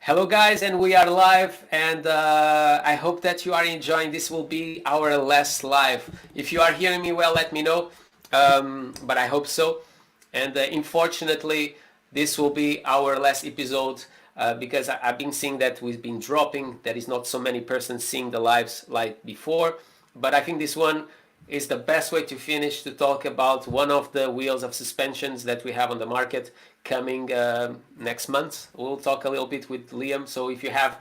Hello guys, and we are live, and I hope that you are enjoying. This will be our last live. If you are hearing me well, let me know, but I hope so. And unfortunately, this will be our last episode because I've been seeing that we've been dropping. There is not so many persons seeing the lives like before, but I think this one is the best way to finish to talk about one of the wheels of suspensions that we have on the market coming next month. We'll talk a little bit with Liam. So if you have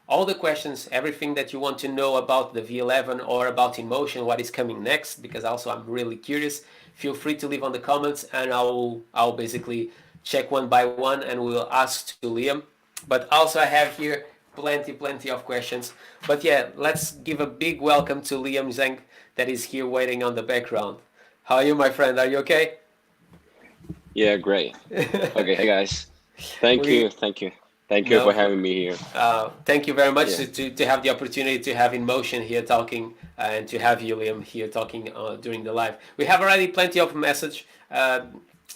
all the questions, everything that you want to know about the V11 or about Inmotion, what is coming next, because also I'm really curious, feel free to leave on the comments and I'll basically check one by one and we'll ask to Liam. But also I have here plenty of questions. But yeah, let's give a big welcome to Liam Zheng that is here waiting on the background. How are you, my friend? Are you okay? Yeah, great. Okay, hey guys. Thank We, you, thank you. Thank you for no, having me here. thank you very much Yeah, to have the opportunity to have Inmotion here talking and to have you, Liam, here talking during the live. We have already plenty of message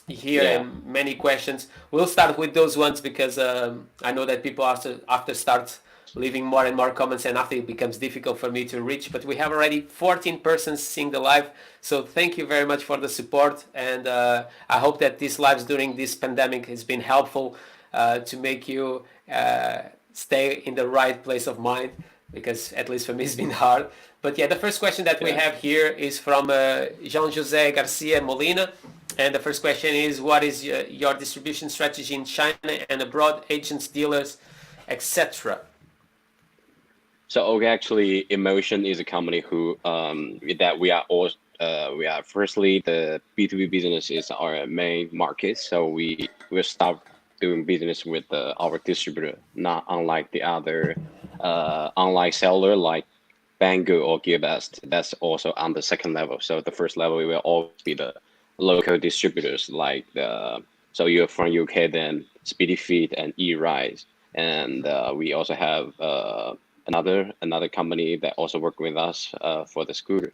here yeah, and many questions. We'll start with those ones because I know that people after start leaving more and more comments and after it becomes difficult for me to reach, but we have already 14 persons seeing the live, so thank you very much for the support, and I hope that these lives during this pandemic has been helpful to make you stay in the right place of mind, because at least for me it's been hard. But yeah, the first question that we yeah. have here is from Jean Jose Garcia Molina, and the first question is, what is your distribution strategy in China and abroad, agents, dealers, etc.? So okay, actually, Emotion is a company who that we are all we are firstly the B2B business is our main market. So we will start doing business with our distributor, not unlike the other online seller like Banggood or GearBest. That's also on the second level. So the first level will always be the local distributors like so you're from UK, then Speedy Feet and E-Rise, and we also have another company that also work with us for the scooter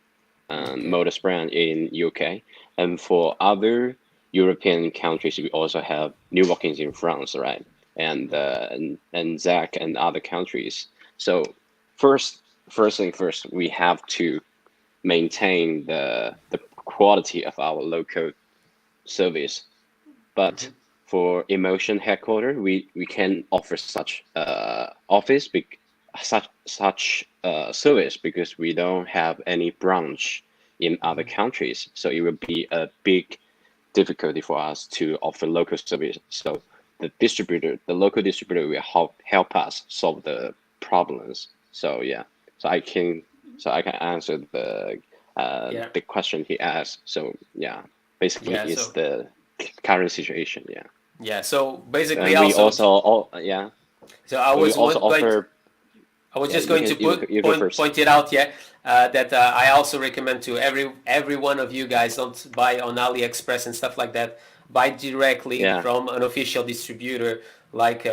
and Okay. Modus brand in UK, and for other European countries we also have New Walkings in France, right? And Zach and other countries. So first first thing first, we have to maintain the quality of our local service. But for Emotion headquarter, we can offer such such service because we don't have any branch in other countries. So it will be a big difficulty for us to offer local service. So the local distributor will help us solve the problems. So yeah, so I can answer Yeah. the question he asked. So yeah, basically Yeah. it's So the current situation. Yeah, yeah. So basically, and we also, also yeah, so I we was also going to, offer. I was Yeah, just going to you go first. point it out, yeah, that I also recommend to every one of you guys, don't buy on AliExpress and stuff like that. Buy directly Yeah, from an official distributor, like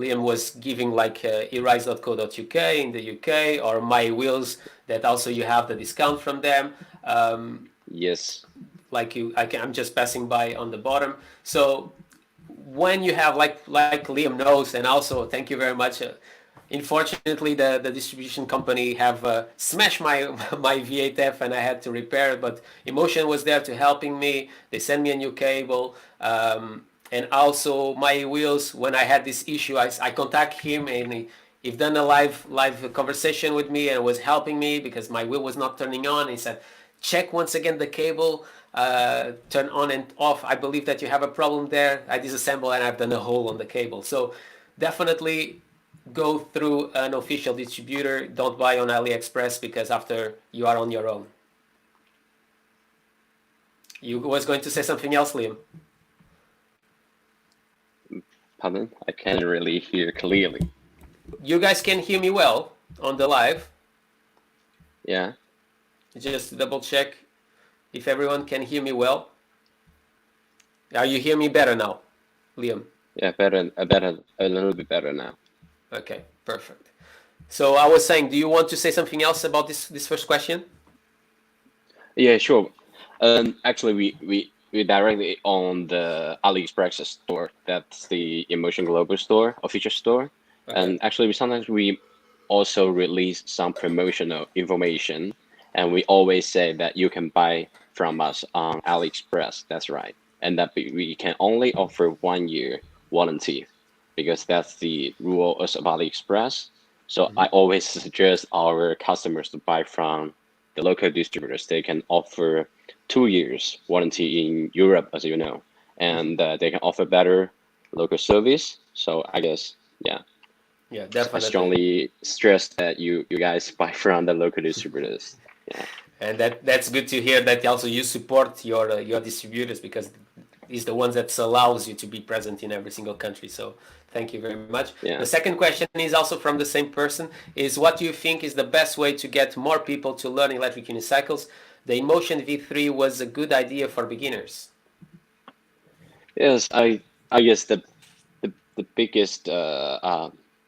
Liam was giving, like erise.co.uk in the UK, or My Wheels, that also you have the discount from them. yes, Like I'm just passing by on the bottom. So when you have, like Liam knows, and also thank you very much. Unfortunately, the distribution company have smashed my my V8F and I had to repair it. But Emotion was there to helping me. They sent me a new cable. And also My Wheels, when I had this issue, I contact him and he done a live conversation with me and was helping me because my wheel was not turning on. He said, check once again the cable, turn on and off. I believe that you have a problem there. I disassemble and I've done a hole on the cable. So definitely go through an official distributor. Don't buy on AliExpress because after you are on your own. You was going to say something else, Liam? pardon, I can't really hear clearly. You guys can hear me well on the live. Yeah, Just double check if everyone can hear me well. Are you hear me better now, Liam? yeah, a little bit better now. Okay, perfect. So I was saying, do you want to say something else about this first question? Yeah, sure. Actually, we directly on the AliExpress store. That's the Inmotion Global Store, official store. Okay. And actually, sometimes we also release some promotional information, and we always say that you can buy from us on AliExpress. That's right, and that we can only offer 1 year warranty, because that's the rule of AliExpress. So I always suggest our customers to buy from the local distributors. They can offer 2 years warranty in Europe, as you know, and they can offer better local service. So I guess, yeah, Yeah, I definitely. strongly stress that you guys buy from the local distributors. Yeah. And that's good to hear that also you support your distributors, because it's the ones that allows you to be present in every single country. So thank you very much. Yeah. The second question is also from the same person, is what do you think is the best way to get more people to learn electric unicycles? The Inmotion V3 was a good idea for beginners. Yes, I guess the biggest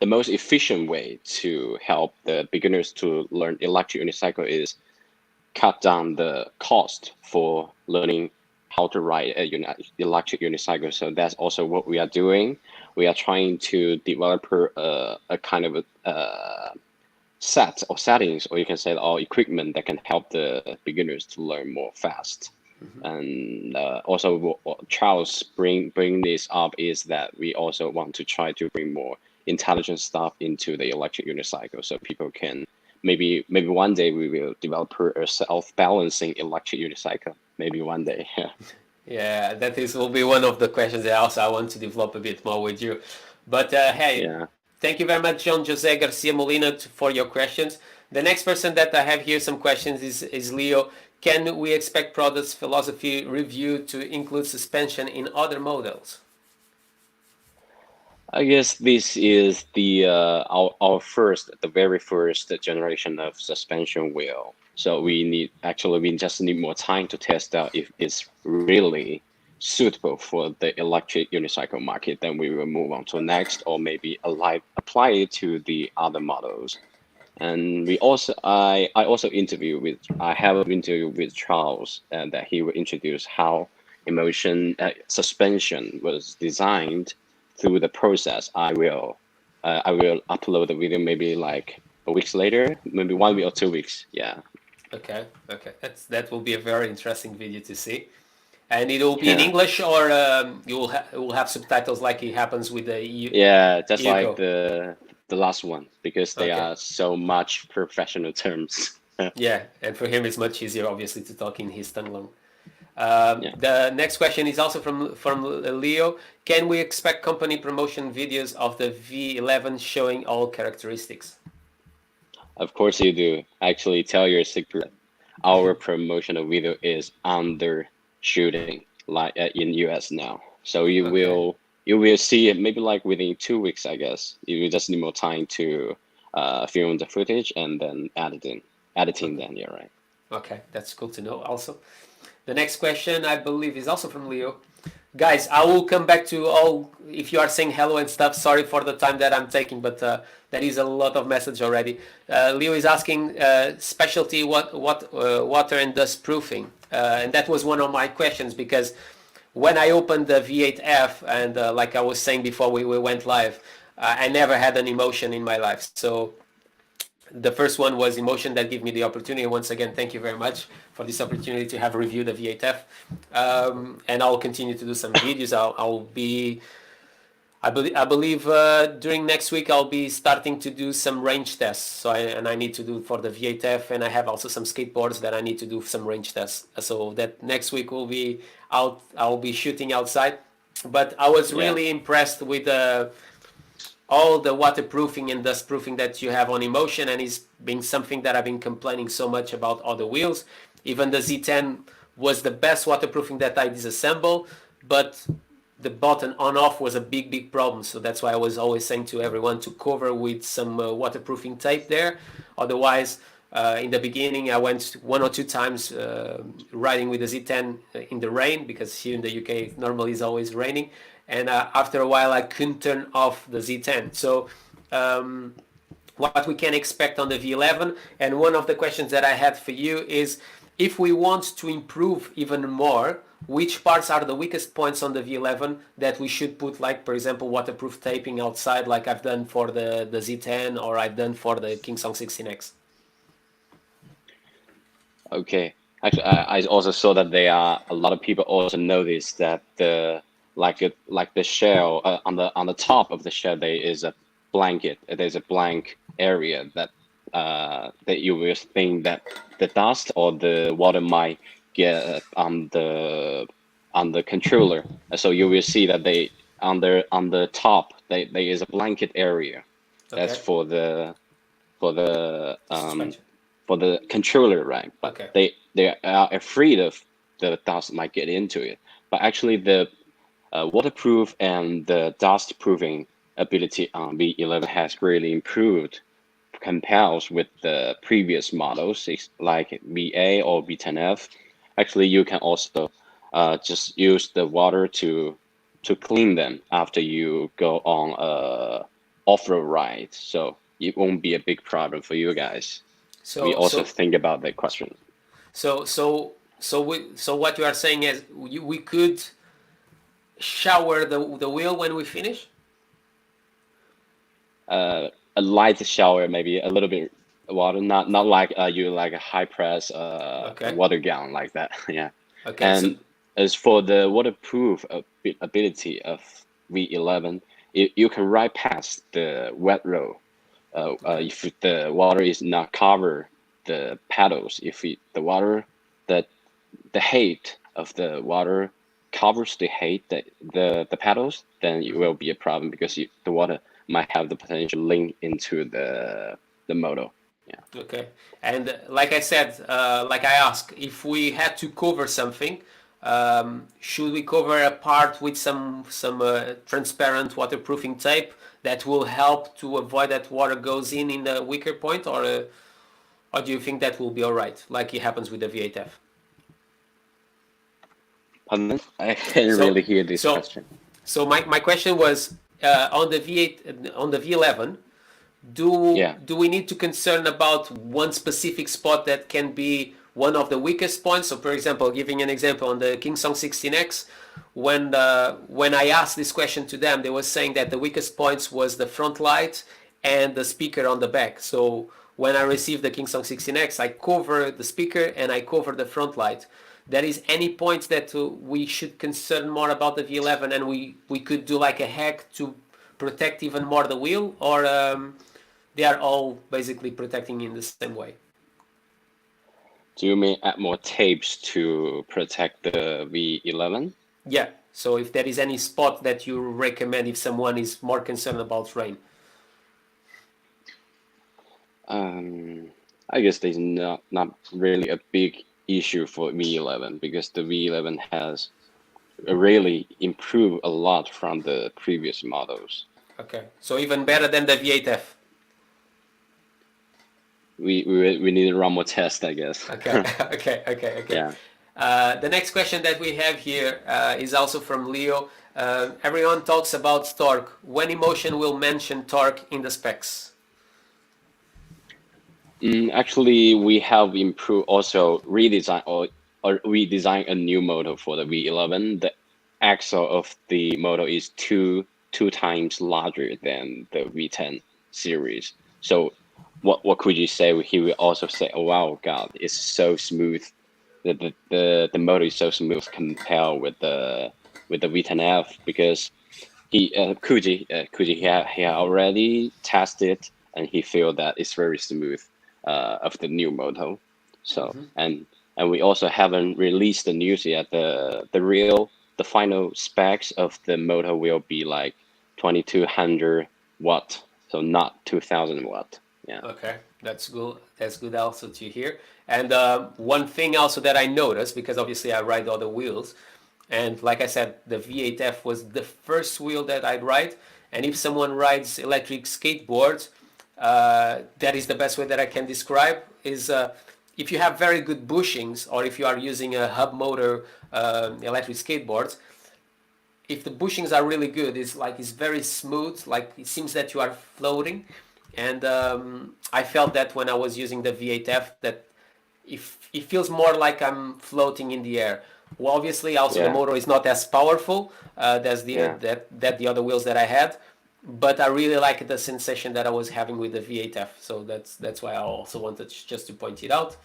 the most efficient way to help the beginners to learn electric unicycle is cut down the cost for learning how to ride a electric unicycle. So that's also what we are doing. We are trying to develop a kind of a set or settings, or you can say all equipment that can help the beginners to learn more fast. And also Charles bring this up is that we also want to try to bring more intelligent stuff into the electric unicycle, so people can maybe one day we will develop a self-balancing electric unicycle. Maybe one day. Yeah, that will be one of the questions that also I want to develop a bit more with you. But hey, Yeah. thank you very much, John Jose Garcia Molina, for your questions. The next person that I have here some questions is Leo. Can we expect products philosophy review to include suspension in other models? I guess this is the the very first generation of suspension wheel. So we just need more time to test out if it's really suitable for the electric unicycle market. Then we will move on to next, or maybe apply it to the other models. And I have an interview with Charles, and that he will introduce how Inmotion suspension was designed through the process. I will upload the video maybe like a week later, maybe 1 week or 2 weeks. Yeah. Okay, that will be a very interesting video to see. And it will be in Yeah. English, or you will have subtitles like it happens with the EU. Yeah, just Eco. like the last one, because they Okay. are so much professional terms. Yeah, and for him it's much easier, obviously, to talk in his tongue long. Yeah. The next question is also from Leo. Can we expect company promotion videos of the V11 showing all characteristics? Of course you do. Actually, tell your secret. Our promotional video is undershooting, like in US now. So you will see it maybe like within 2 weeks, I guess. You just need more time to film the footage and then editing. Then you're right. Okay, that's cool to know also. The next question, I believe, is also from Leo. Guys, I will come back to all, if you are saying hello and stuff, sorry for the time that I'm taking, but that is a lot of message already. Leo is asking specialty water and dust proofing. And that was one of my questions, because when I opened the V8F, and like I was saying before we went live, I never had an Inmotion in my life. So the first one was Inmotion that gave me the opportunity. Once again, thank you very much for this opportunity to have reviewed the V8F. And I'll continue to do some videos. I believe during next week I'll be starting to do some range tests. So I need to do for the V8F, and I have also some skateboards that I need to do some range tests. So that next week will be out. I'll be shooting outside. But I was really impressed with all the waterproofing and dust proofing that you have on Inmotion, and it's been something that I've been complaining so much about other wheels. Even the Z10 was the best waterproofing that I disassembled, but the button on off was a big problem. So that's why I was always saying to everyone to cover with some waterproofing tape there. Otherwise, in the beginning I went 1 or 2 times riding with the Z10 in the rain, because here in the UK normally it's always raining. And after a while I couldn't turn off the Z10. So what we can expect on the V11, and one of the questions that I had for you is, if we want to improve even more which parts are the weakest points on the V11 that we should put, like, for example, waterproof taping outside, like I've done for the Z10 or I've done for the Kingsong 16X. Okay. Actually, I also saw that there are a lot of people also notice that the like the shell on the top of the shell there is a blanket. There's a blank area that that you will think that the dust or the water might get on the controller. So you will see that they on the top there is a blanket area. That's Okay. for the Suspension. for the controller, right? But Okay. they are afraid of the dust might get into it. But actually, the waterproof and the dust proofing ability on V11 has really improved compares with the previous models like VA or V10F. Actually, you can also just use the water to clean them after you go on a off-road ride. So it won't be a big problem for you guys. We So also so think about that question. so what you are saying is we could shower the wheel when we finish? A light shower, maybe a little bit water, not like you like a high press Okay. water gun like that. Yeah. Okay. So And as for the waterproof ability of V11, you can ride past the wet road. okay. If the water is not cover the pedals, if the water that the height of the water covers the height that the pedals, then it will be a problem because the water might have the potential link into the motor. Yeah. Okay. And like I said, like I asked, if we had to cover something, should we cover a part with some transparent waterproofing tape that will help to avoid that water goes in the weaker point, or do you think that will be all right, like it happens with the V8F? Pardon? I can't So really hear this so question. so my question was on the V8 on the V11. Do Yeah. do we need to concern about one specific spot that can be one of the weakest points? So, for example, giving an example on the Kingsong 16X, when I asked this question to them, they were saying that the weakest points was the front light and the speaker on the back. So when I received the Kingsong 16X, I cover the speaker and I cover the front light. There is any points that we should concern more about the V11, and we could do like a hack to protect even more the wheel, or they are all basically protecting in the same way? Do you mean add more tapes to protect the V11? Yeah. So if there is any spot that you recommend if someone is more concerned about rain. I guess there's not really a big issue for V11 because the V11 has really improved a lot from the previous models. Okay. So even better than the V8F. We need to run more tests, I guess. Okay. Okay. Yeah. The next question that we have here is also from Leo. Everyone talks about torque. When Inmotion will mention torque in the specs? Actually, we have improved also redesign or redesign a new motor for the V11. The axle of the motor is two times larger than the V10 series. So what could you say? He will also say, "Oh wow, God, it's so smooth. The motor is so smooth compared with the V10F because Kuji he already tested and he feel that it's very smooth of the new motor. So and we also haven't released the news yet. The final specs of the motor will be like 2200 watt, so not 2000 watt. Yeah. Okay, that's good. That's good also to hear. And one thing also that I noticed, because obviously I ride other wheels, and like I said, the V8F was the first wheel that I'd ride. And if someone rides electric skateboards, that is the best way that I can describe, is if you have very good bushings, or if you are using a hub motor electric skateboards, if the bushings are really good, it's very smooth, like it seems that you are floating. And I felt that when I was using the V8F, that it feels more like I'm floating in the air. Well, obviously, also the Yeah. motor is not as powerful as the Yeah. the other wheels that I had, but I really like the sensation that I was having with the V8F. So that's why I also wanted just to point it out.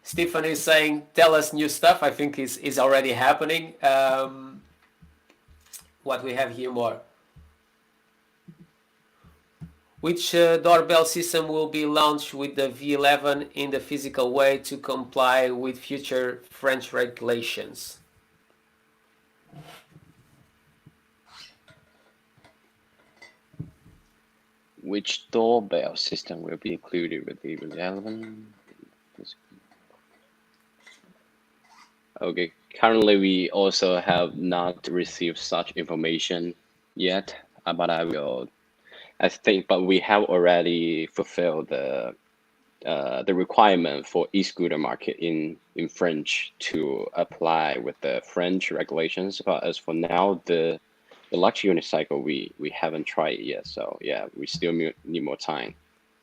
Stephen is saying, "Tell us new stuff." I think is already happening. What we have here more. Which doorbell system will be launched with the V11 in the physical way to comply with future French regulations? Which doorbell system will be included with the V11? Okay, currently we also have not received such information yet, but I think, but we have already fulfilled the requirement for e-scooter market in French to apply with the French regulations. But as for now, the electric unicycle, we haven't tried it yet. So yeah, we still need more time.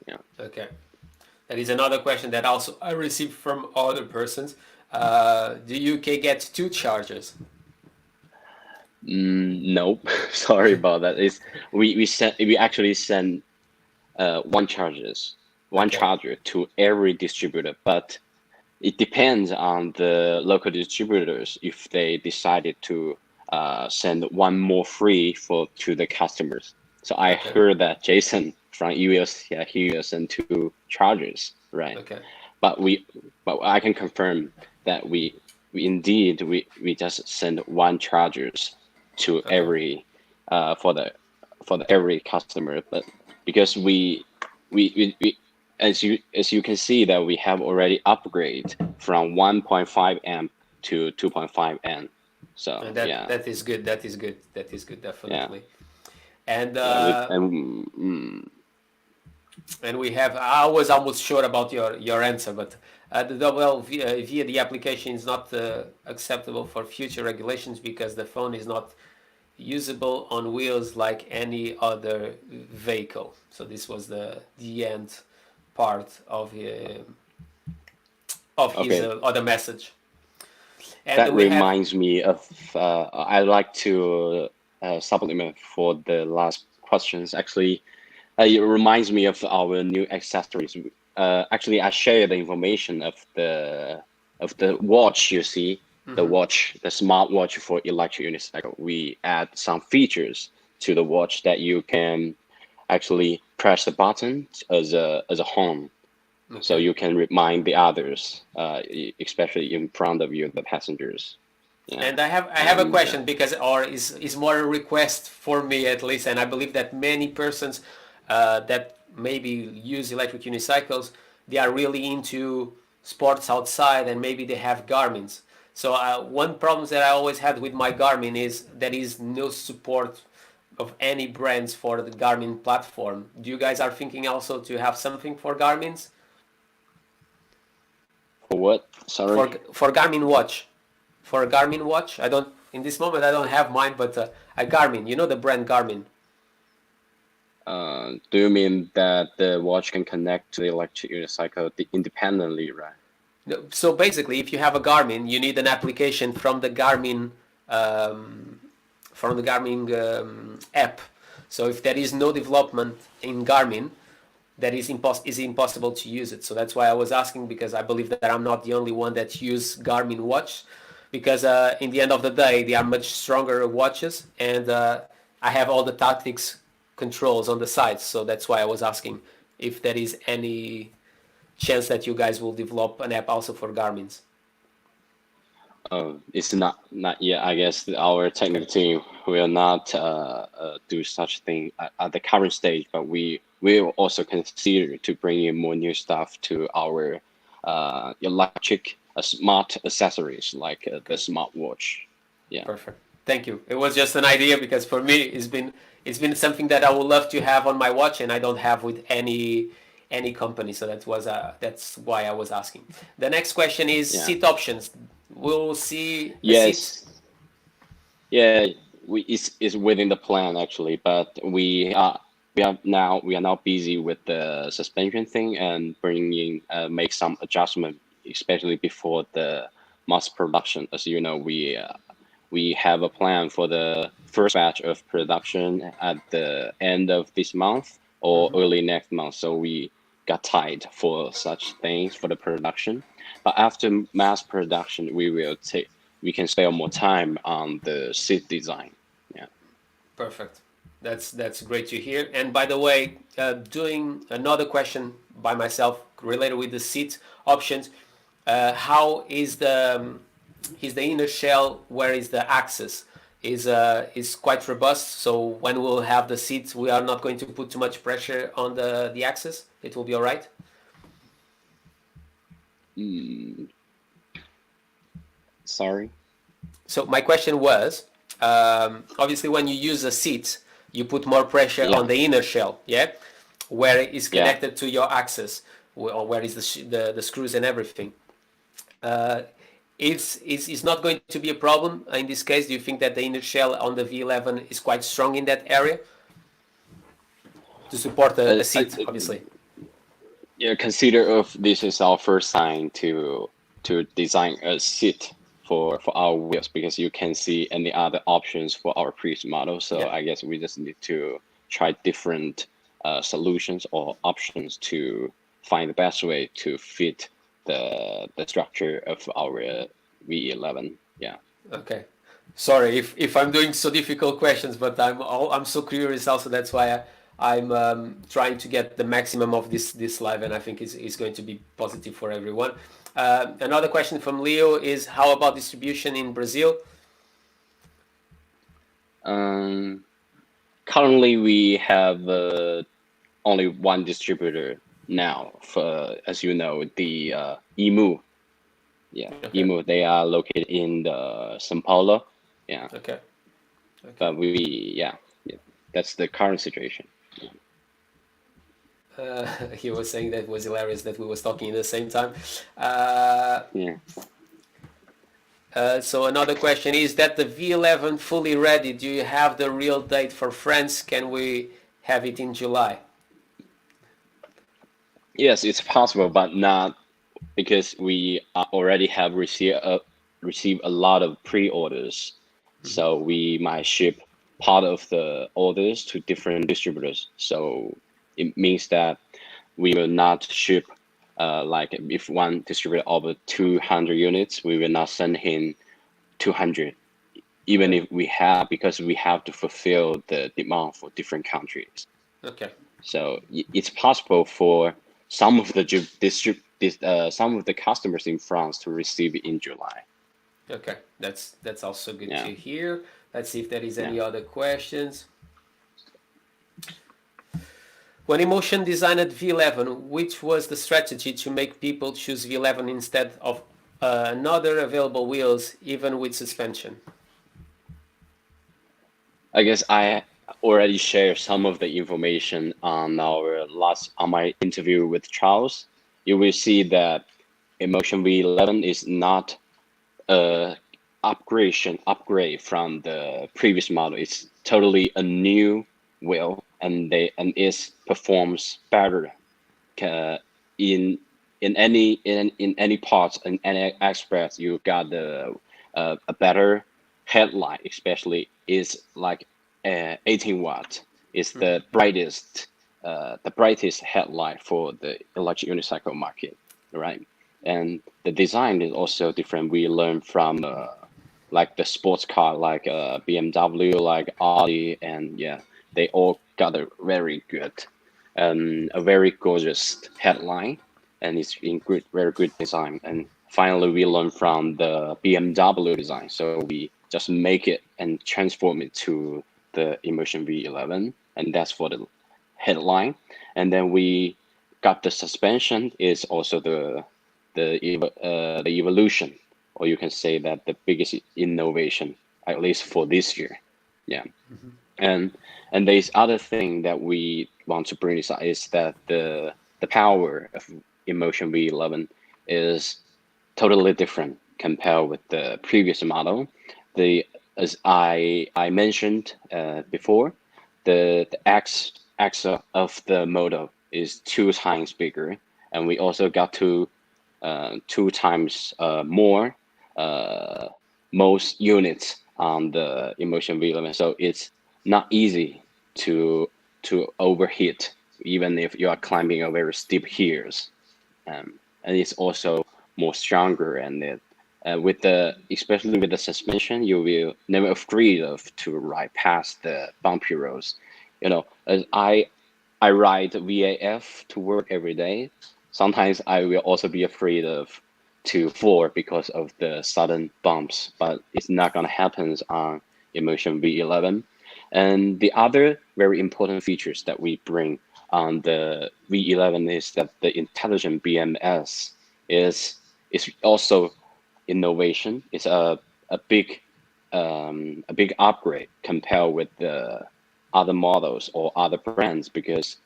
Yeah. Okay. That is another question that also I received from other persons. The UK gets 2 chargers. Nope. Sorry about that. We actually send one Okay. charger to every distributor, but it depends on the local distributors if they decided to send one more free to the customers. So I Okay. heard that Jason from US, yeah, he will send 2 chargers, right? Okay. But I can confirm that we just send one chargers to Okay. every for the every customer, but because we as you can see that we have already upgraded from 1.5 amp to 2.5 amp. So And yeah, that is good. That is good. That is good, yeah, definitely. And yeah. and we have. I was almost sure about your answer, but the double via the application is not acceptable for future regulations because the phone is not usable on wheels like any other vehicle. So this was the end part of his Okay, other message. And that we have. reminds me of I'd like to supplement for the last questions. Actually, it reminds me of our new accessories. Actually, I share the information of the watch. You see, the watch, the smart watch for electric unicycle. We add some features to the watch that you can actually press the button as a home, so Okay. you can remind the others, especially in front of you, the passengers. Yeah, And I have a and question because or is more a request for me at least, and I believe that many persons that maybe use electric unicycles, they are really into sports outside and maybe they have Garmin's. So one problem that I always had with my Garmin is there is no support of any brands for the Garmin platform. Do you guys are thinking also to have something for Garmin's? for what? For Sorry. for Garmin watch, for a Garmin watch. I don't in this moment I don't have mine, but a Garmin. You know the brand Garmin. Do you mean that the watch can connect to the electric unicycle independently, right? So basically, if you have a Garmin, you need an application um, from the Garmin app. So if there is no development in Garmin, that is impossible to use it. So that's why I was asking, because I believe that I'm not the only one that use Garmin watch, because in the end of the day they are much stronger watches, and I have all the tactics controls on the side. So that's why I was asking if there is any chance that you guys will develop an app also for Garmin's. It's not yet. I guess our technical team will not do such thing at the current stage, but we will also consider to bring in more new stuff to our electric smart accessories like the smartwatch. Yeah. Perfect. Thank you. It was just an idea because for me it's been something that I would love to have on my watch and I don't have with any company. So that's why I was asking. The next question is Yeah. seat options. We'll see a seat. Yes. Yeah. It's within the plan actually, but we are now busy with the suspension thing and bringing make some adjustment, especially before the mass production. As you know, we have a plan for the first batch of production at the end of this month or early next month. So we got tight for such things for the production. But after mass production, we can spare more time on the seat design. Yeah. Perfect. That's great to hear. And by the way, doing another question by myself related with the seat options. How is the inner shell? Where is the axis? Is quite robust. So when we'll have the seats, we are not going to put too much pressure on the axis. It will be all right. Sorry. So my question was, obviously when you use a seat, you put more pressure on the inner shell, yeah, where it is connected to your axis, or where is the screws and everything. It's not going to be a problem in this case. Do you think that the inner shell on the V11 is quite strong in that area to support a seat, obviously? Yeah, consider if this is our first time to design a seat for our wheels, because you can see any other options for our previous model. So I guess we just need to try different solutions or options to find the best way to fit the structure of our V11. Yeah. Okay. Sorry if I'm doing so difficult questions, but I'm so curious also. That's why I'm trying to get the maximum of this live, and I think it's going to be positive for everyone. Another question from Leo is, how about distribution in Brazil? Currently, we have only one distributor now. For, as you know, the Emu. Yeah, Emu. They are located in the São Paulo. Yeah. Okay. But that's the current situation. He was saying that was hilarious that we was talking at the same time. So another question is that the V11 fully ready. Do you have the real date for France? Can we have it in July? Yes, it's possible, but not because we already have received a lot of pre-orders. So we might ship part of the orders to different distributors. So it means that we will not ship, like if one distributor order 200 units, we will not send him 200, even if we have, because we have to fulfill the demand for different countries. Okay. So it's possible for some of the some of the customers in France to receive it in July. Okay, that's also good to hear. Let's see if there is any other questions. When Inmotion designed V11, which was the strategy to make people choose V11 instead of another available wheels, even with suspension? I guess I already shared some of the information on my interview with Charles. You will see that Inmotion V11 is not a upgrade from the previous model. It's totally a new wheel, and it performs better in any parts, in any aspects. You got a better headlight, especially is like 18 watt. Is the brightest headlight for the electric unicycle market, right? And the design is also different. We learned from like the sports car, like BMW, like Audi, and they all got a very good, a very gorgeous headline, and it's in very good design. And finally, we learned from the BMW design, so we just make it and transform it to the Inmotion V11, and that's for the headline. And then we got the suspension is also the evolution, or you can say that the biggest innovation, at least for this year. And there's other thing that we want to bring is that the power of Inmotion V11 is totally different compared with the previous model. As I mentioned before, the axle of the motor is 2 times bigger, and we also got 2 times more most units on the Inmotion V11. So it's not easy to overheat, even if you are climbing a very steep hills. And it's also more stronger, and with the, especially with the suspension, you will never afraid of to ride past the bumpy roads. You know, as I ride VAF to work every day. Sometimes I will also be afraid of to fall because of the sudden bumps, but it's not gonna happen on Inmotion V11. And the other very important features that we bring on the V11 is that the intelligent BMS is also innovation. It's a big upgrade compared with the other models or other brands, because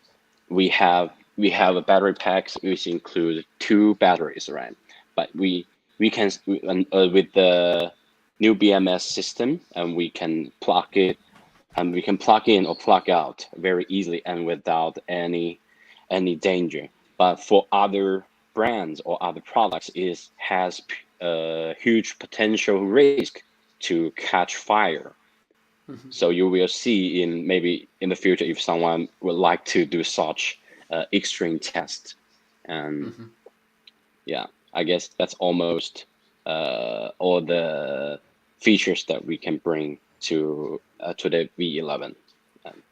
we have a battery packs which include 2 batteries, right? But we can with the new BMS system, and we can plug it, and we can plug in or plug out very easily and without any danger. But for other brands or other products, it has a huge potential risk to catch fire. So you will see in maybe in the future if someone would like to do such extreme test. And yeah, I guess that's almost all the features that we can bring to the V11.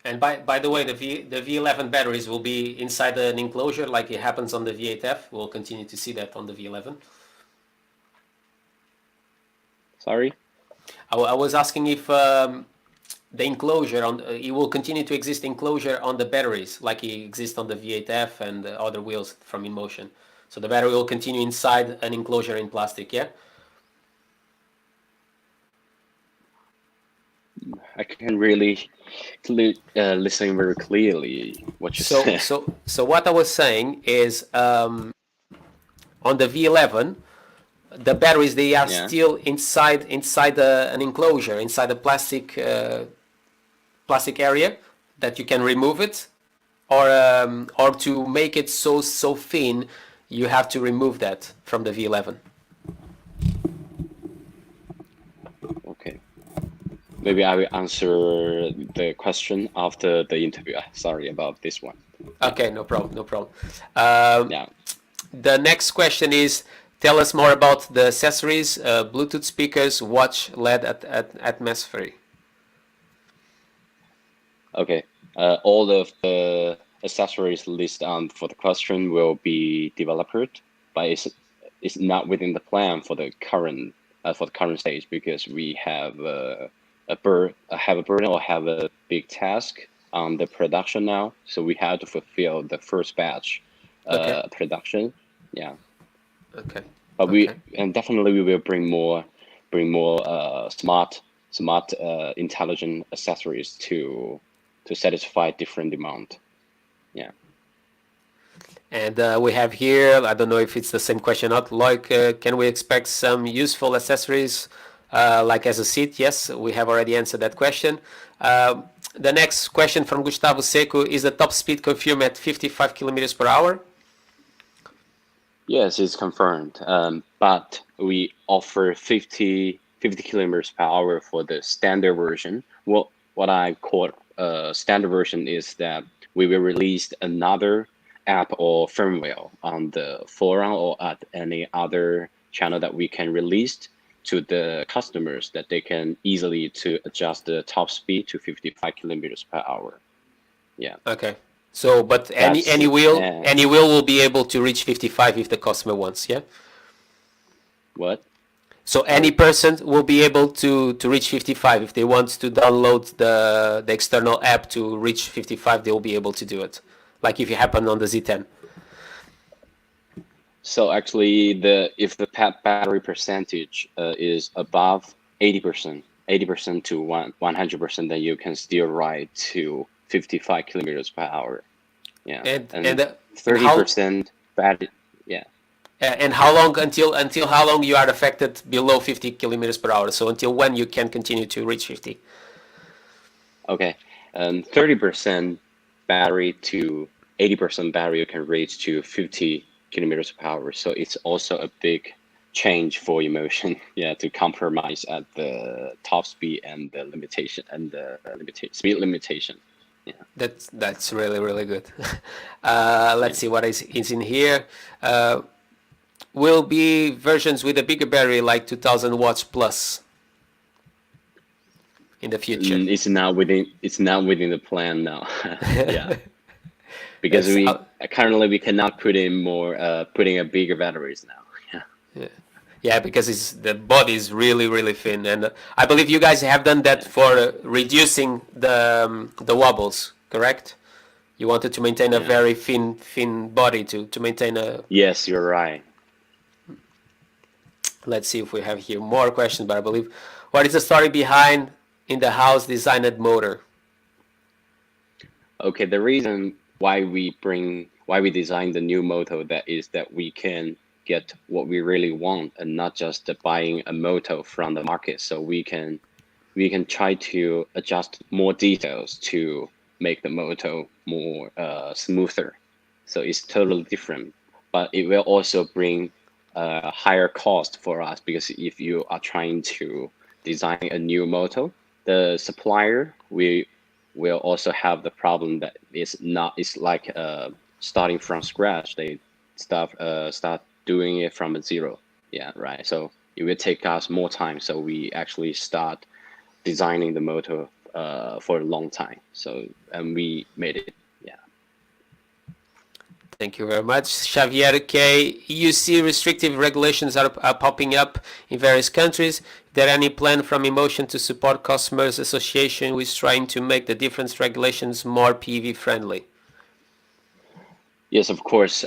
And by the way, the V11 batteries will be inside an enclosure like it happens on the V8F. We'll continue to see that on the V11. Sorry? I was asking if the enclosure on it will continue to exist enclosure on the batteries like it exists on the V8F and the other wheels from Inmotion. So the battery will continue inside an enclosure in plastic, yeah? I can really listen very clearly what you said. So what I was saying is on the V11, the batteries, they are still inside an enclosure, inside a plastic area that you can remove it, or to make it so thin, you have to remove that from the V11. Okay. Maybe I will answer the question after the interview. Sorry about this one. Okay, no problem. Yeah. The next question is, tell us more about the accessories, Bluetooth speakers, watch, LED atmosphere. Okay. All of the accessories listed for the question will be developed, but it's not within the plan for the current stage, because we have a burden or have a big task on the production now. So we have to fulfill the first batch production. Yeah. Okay. But definitely we will bring more smart intelligent accessories to satisfy different demand. Yeah. And we have here, I don't know if it's the same question or not, like can we expect some useful accessories like as a seat? Yes, we have already answered that question. The next question from Gustavo Seco is the top speed confirmed at 55 kilometers per hour? Yes, it's confirmed. But we offer 50 kilometers per hour for the standard version. What I call standard version is that we will release another app or firmware on the forum or at any other channel that we can release to the customers, that they can easily to adjust the top speed to 55 kilometers per hour. Yeah. Okay. So, but any wheel will be able to reach 55 if the customer wants, yeah? What? So any person will be able to reach 55 if they want to download the external app to reach 55. They will be able to do it, like if it happened on the Z10. So actually, if the battery percentage is above 80% to 100%, then you can still ride to 55 kilometers per hour. Yeah, and 30% battery. Yeah. And how long until how long you are affected below 50 kilometers per hour? So until when you can continue to reach 50? Okay, 30% battery to 80% battery, you can reach to 50 kilometers per hour. So it's also a big change for Inmotion, yeah, to compromise at the top speed and the limitation and the speed limitation. Yeah. That's really good. Let's see what is in here. Will be versions with a bigger battery, like 2000 watts plus, in the future. It's not within the plan now. Yeah, because That's, we currently we cannot put in more putting a bigger batteries now. Yeah. Yeah, because the body is really thin, and I believe you guys have done that for reducing the wobbles, correct? You wanted to maintain a very thin body to maintain a. Yes, you're right. Let's see if we have here more questions, but I believe, what is the story behind in the house designed motor? Okay, the reason why we designed the new motor that we can get what we really want and not just buying a motor from the market. So we can try to adjust more details to make the motor more smoother. So it's totally different, but it will also bring a higher cost for us, because if you are trying to design a new motor, the supplier will also have the problem that it's like starting from scratch. They start doing it from zero. Yeah, right. So it will take us more time. So we actually start designing the motor for a long time. So, and we made it. Yeah. Thank you very much. Xavier K. You see restrictive regulations are popping up in various countries. Is there any plan from Inmotion to support customers association who is trying to make the different regulations more PV friendly? Yes, of course.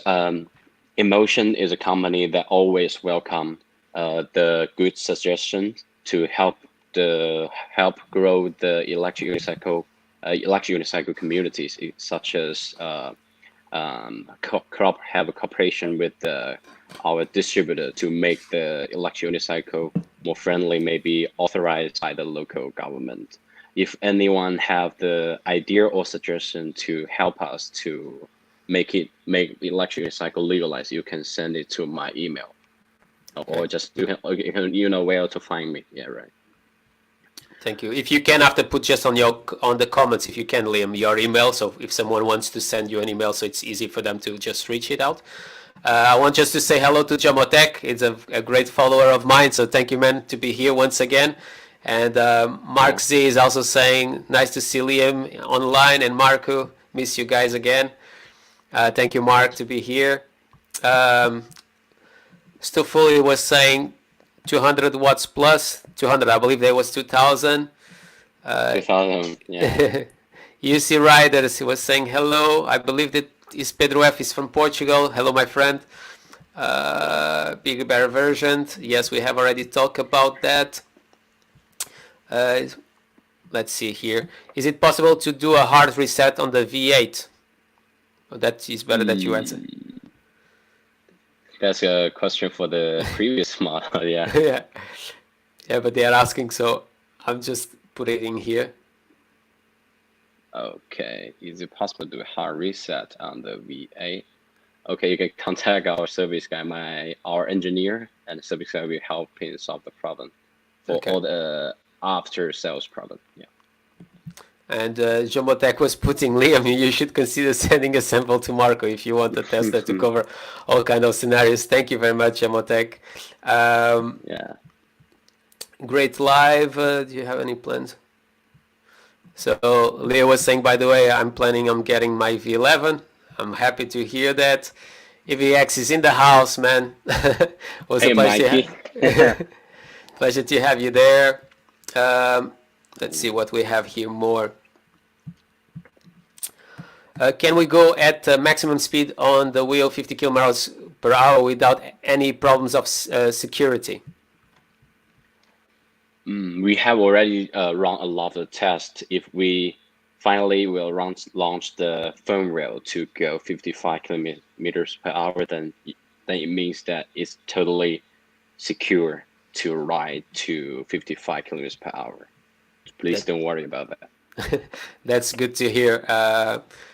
Inmotion is a company that always welcome the good suggestions to help grow the electric unicycle communities, such as have a cooperation with our distributor to make the electric unicycle more friendly, maybe authorized by the local government. If anyone have the idea or suggestion to help us to make electric unicycle legalized, you can send it to my email, or just you know where to find me. Yeah, right. Thank you. If you can, after put just on the comments, if you can, Liam, your email. So if someone wants to send you an email, so it's easy for them to just reach it out. I want just to say hello to Jamotek. It's a great follower of mine. So thank you, man, to be here once again. And Mark Z is also saying, nice to see Liam online, and Marco, miss you guys again. Thank you, Mark, to be here. Stufuli was saying 200 watts plus 200. I believe there was 2000. 2000. Yeah. UC Riders, he was saying hello. I believe that is Pedro F. is from Portugal. Hello, my friend. Bigger, better version. Yes, we have already talked about that. Let's see here. Is it possible to do a hard reset on the V8? Oh, that is better that you answer. That's a question for the previous model. Yeah. Yeah, but they are asking, so I'm just putting it in here. Okay, is it possible to do a hard reset on the V8? Okay, you can contact our service guy, our engineer, and the service guy will help him solve the problem for all the after sales problem. Yeah. And Jomotek was putting, Liam, you should consider sending a sample to Marco if you want a tester to cover all kind of scenarios. Thank you very much, Jomotek. Yeah. Great live. Do you have any plans? So Leo was saying, by the way, I'm planning on getting my V11. I'm happy to hear that. EVX is in the house, man. Was a pleasure. Pleasure to have you there. Let's see what we have here more. Can we go at maximum speed on the wheel 50 kilometers per hour without any problems of security? We have already run a lot of tests. If we finally will launch the foam rail to go 55 kilometers per hour, then it means that it's totally secure to ride to 55 kilometers per hour. Please don't worry about that. That's good to hear,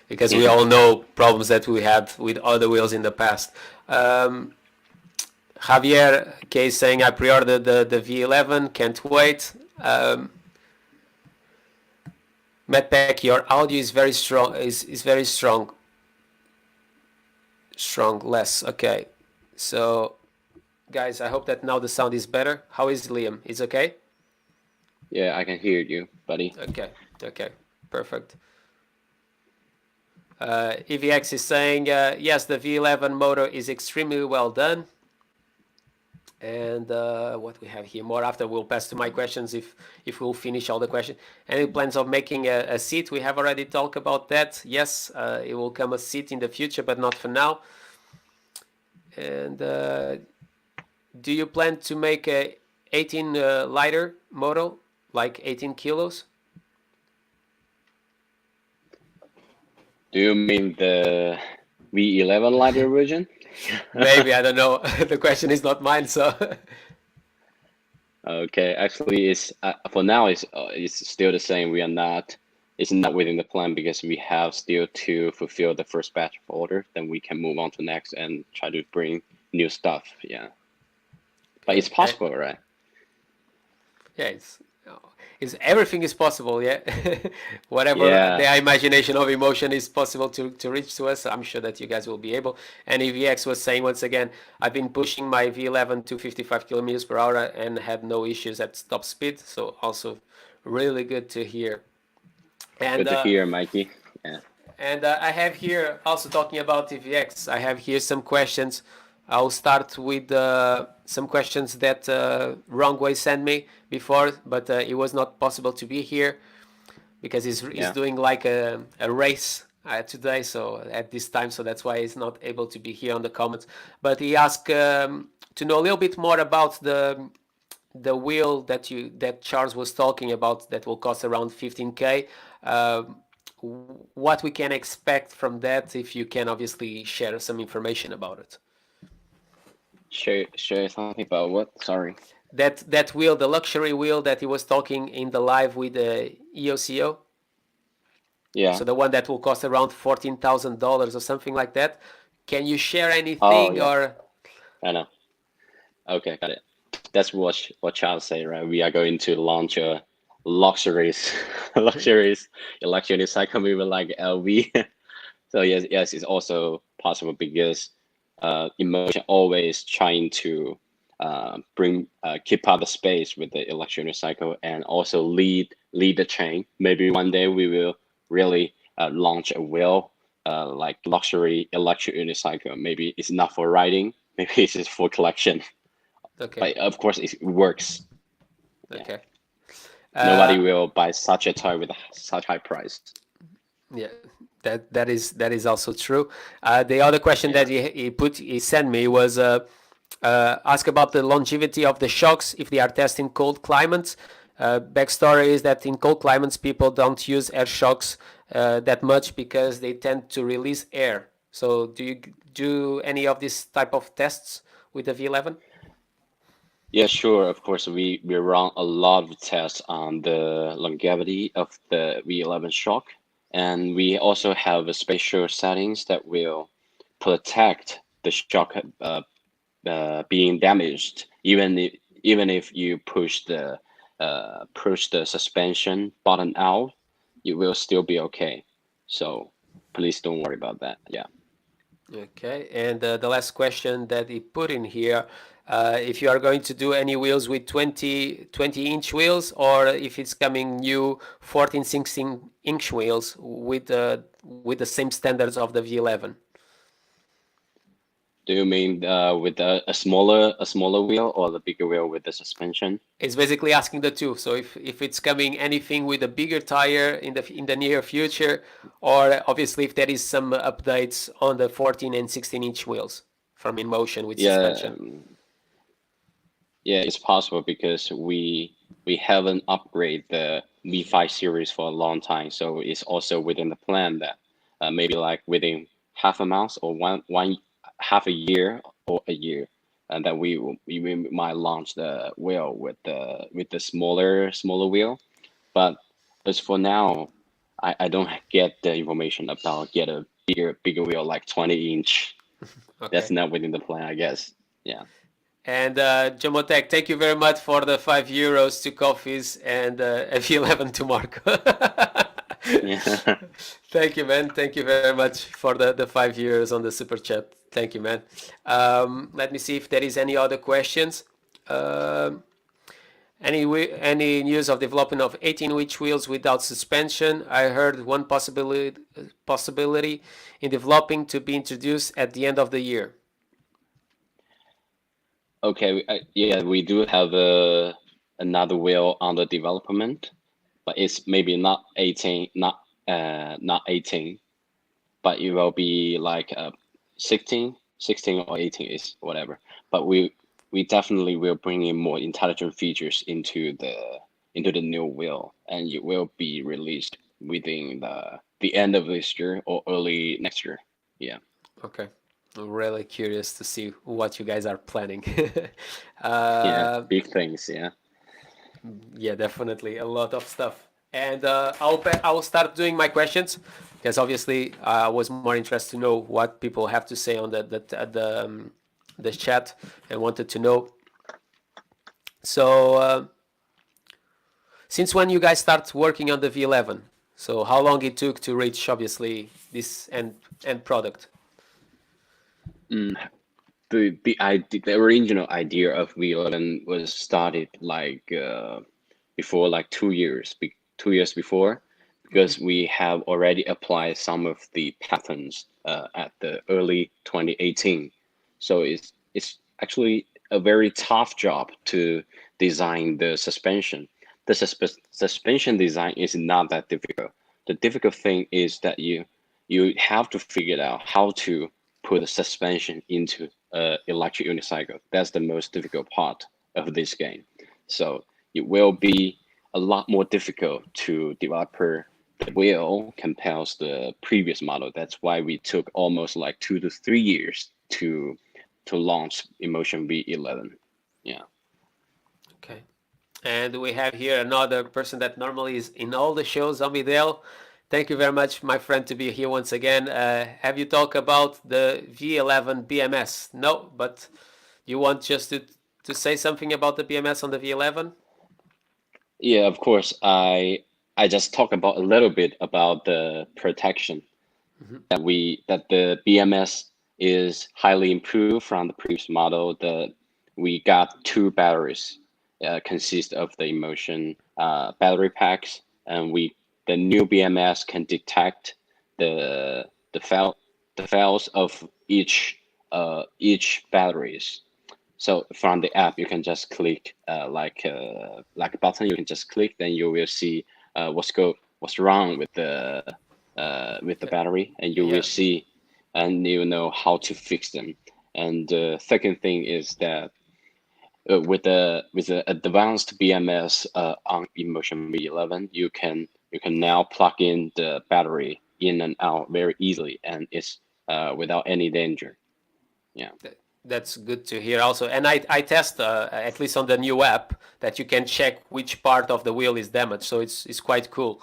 because we all know problems that we had with other wheels in the past. Javier K is saying I pre-ordered the V11, can't wait. Medpack, your audio is very strong. Is very strong. Strong less. Okay. So, guys, I hope that now the sound is better. How is Liam? Is okay? Yeah, I can hear you, buddy. Okay. Okay. Perfect. EVX is saying yes, the V11 motor is extremely well done. And what we have here more after we'll pass to my questions if we'll finish all the questions. Any plans of making a seat? We have already talked about that. Yes, it will come a seat in the future, but not for now. And do you plan to make a 18 liter model, like 18 kilos? Do you mean the V11 lighter version? Maybe, I don't know. The question is not mine, so. Okay, actually, it's for now it's still the same. We are not. It's not within the plan because we have still to fulfill the first batch of order. Then we can move on to next and try to bring new stuff. Yeah, but it's possible, right? Yeah, it's everything is possible. Yeah, whatever the imagination of emotion is possible to reach to us. I'm sure that you guys will be able. And EVX was saying once again, I've been pushing my V11 to 55 kilometers per hour and had no issues at top speed. So also really good to hear. And, good to hear, Mikey. Yeah. And I have here also talking about EVX. I have here some questions. I'll start with some questions that Wrongway sent me before, but it was not possible to be here because he's doing like a race today, so at this time, so that's why he's not able to be here on the comments. But he asked to know a little bit more about the wheel that Charles was talking about that will cost around 15K. What we can expect from that, if you can obviously share some information about it. Share something about what? Sorry. That wheel, the luxury wheel that he was talking in the live with the EOCO. Yeah. So the one that will cost around $14,000 or something like that. Can you share anything or? I know. Okay, got it. That's what Charles said, right? We are going to launch a luxuries electric unicycle movement like LV. So yes, it's also possible because Inmotion always trying to keep up the space with the electric unicycle and also lead the chain. Maybe one day we will really launch a wheel like luxury electric unicycle. Maybe it's not for riding, maybe it's just for collection. Okay. But of course it works. Okay. Yeah. Nobody will buy such a toy with such high price. Yeah. That is also true. The other question that he sent me was ask about the longevity of the shocks if they are testing cold climates. Backstory is that in cold climates people don't use air shocks that much because they tend to release air. So do you do any of this type of tests with the V11? Yeah, sure. Of course, we run a lot of tests on the longevity of the V11 shock. And we also have a special settings that will protect the shock being damaged, even if you push the suspension button out, you will still be okay. So please don't worry about that. Yeah. Okay, and the last question that he put in here, if you are going to do any wheels with 20-inch wheels, or if it's coming new 14, 16-inch wheels with the same standards of the V11. Do you mean with a smaller wheel or the bigger wheel with the suspension? It's basically asking the two. So if it's coming anything with a bigger tire in the near future, or obviously if there is some updates on the 14 and 16-inch wheels from Inmotion with suspension. Yeah, it's possible because we haven't upgraded the V5 series for a long time, so it's also within the plan that maybe like within half a month or one half a year or a year, and that we might launch the wheel with the smaller wheel. But as for now, I don't get the information about get a bigger wheel like 20-inch. Okay. That's not within the plan, I guess. Yeah. And Jomotech, thank you very much for the €5 to coffees and a V11 to Marco. Yeah. Thank you, man. Thank you very much for the €5 on the super chat. Thank you, man. Let me see if there is any other questions. Um, any news of development of 18-inch wheels without suspension? I heard one possibility in developing to be introduced at the end of the year. Okay. Yeah, we do have another wheel under development, but it's maybe not 18, not 18, but it will be like 16, 16 or 18 is whatever. But we definitely will bring in more intelligent features into the new wheel, and it will be released within the end of this year or early next year. Yeah. Okay. I'm really curious to see what you guys are planning. Yeah. uh, Big things. Yeah. yeah, definitely a lot of stuff. And I'll start doing my questions because obviously I was more interested to know what people have to say on the chat and wanted to know. So since when you guys start working on the V11? So how long it took to reach obviously this end product? The original idea of V11 was started like before, like 2 years, 2 years before, because we have already applied some of the patterns at the early 2018. So it's actually a very tough job to design the suspension. The suspension design is not that difficult. The difficult thing is that you have to figure out how to put a suspension into electric unicycle. That's the most difficult part of this game. So it will be a lot more difficult to develop the wheel compared to the previous model. That's why we took almost like 2 to 3 years to launch Inmotion V11. Yeah. Okay. And we have here another person that normally is in all the shows, Amidel. Thank you very much, my friend, to be here once again. Have you talked about the V11 BMS? No, but you want just to say something about the BMS on the V11? Yeah, of course. I just talk about a little bit about the protection that the BMS is highly improved from the previous model. We got two batteries consist of the Inmotion battery packs, and the new BMS can detect the the fail the fails of each batteries. So from the app, you can just click like a button. You can just click, then you will see what's wrong with the battery, and you will Yeah. see, and you know how to fix them. And the second thing is that with the advanced BMS on Inmotion V11, you can now plug in the battery in and out very easily, and it's without any danger. Yeah. That's good to hear also. And I test, at least on the new app, that you can check which part of the wheel is damaged. So it's quite cool.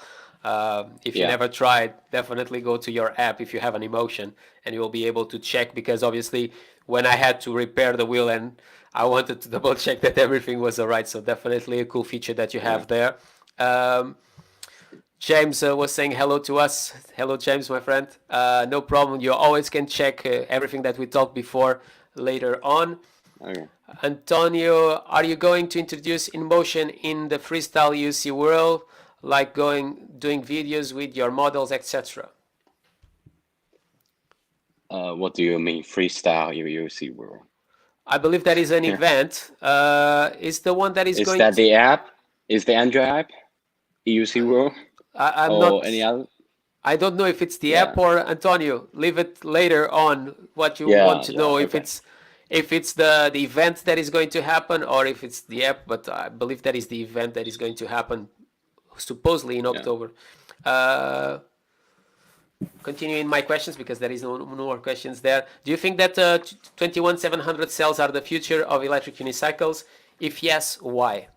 If you Yeah. never tried, definitely go to your app if you have an Inmotion, and you will be able to check, because obviously when I had to repair the wheel and I wanted to double check that everything was all right. So definitely a cool feature that you Yeah. have there. James was saying hello to us. Hello, James, my friend. No problem. You always can check everything that we talked before later on. Okay. Antonio, are you going to introduce Inmotion in the freestyle UC world, like doing videos with your models, etc.? What do you mean freestyle UC world? I believe that is an event. Is the one that is Is going that to. the app? Is the Android app UC world I'm or not. any other? I don't know if it's the Yeah. app or Antonio. Leave it later on what you want Yeah. to Yeah. know, Okay. if it's the event that is going to happen or if it's the app. But I believe that is the event that is going to happen supposedly in Yeah. October. Uh, Continuing my questions, because there is no more questions there. Do you think that 21700 cells are the future of electric unicycles? If yes, why?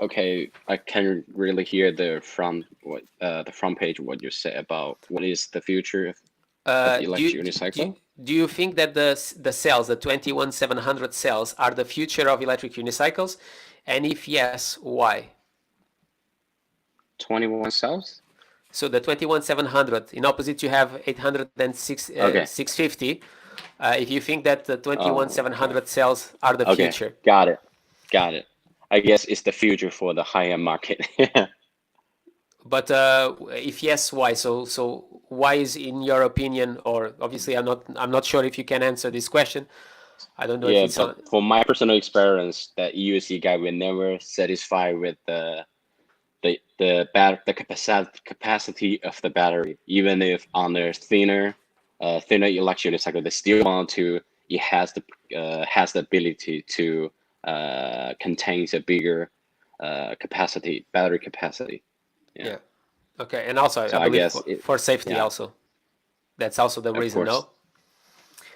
Okay. I can really hear the front page what you say about what is the future of Do you, electric unicycle. do you think that the cells, the 21700 cells, are the future of electric unicycles? And if yes, why? 21 cells. So the 21700, in opposite you have 806, Okay. 650. If you think that the Oh, okay. 21700 cells are the Okay. future. Got it. Got it. I guess it's the future for the high-end market. But if yes, why? So why is, in your opinion, or obviously I'm not sure if you can answer this question. I don't know if Yeah, it's but on. from my personal experience, that EUC guy will never satisfy with the capacity of the battery, even if on the thinner electric unicycle, they still want to. It has the ability to contains a bigger battery capacity. Yeah. Yeah. Okay. And also, So I I believe guess for safety yeah, also. That's also the of reason, course. no?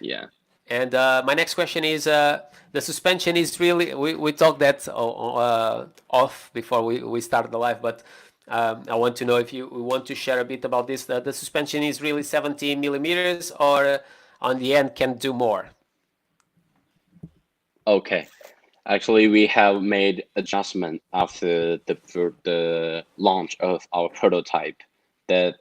Yeah. And my next question is, the suspension is really, we talked that off before we started the live, but I want to know if you want to share a bit about this. The suspension is really 70 millimeters, or on the end can do more? Okay. Actually, we have made adjustment after the launch of our prototype. The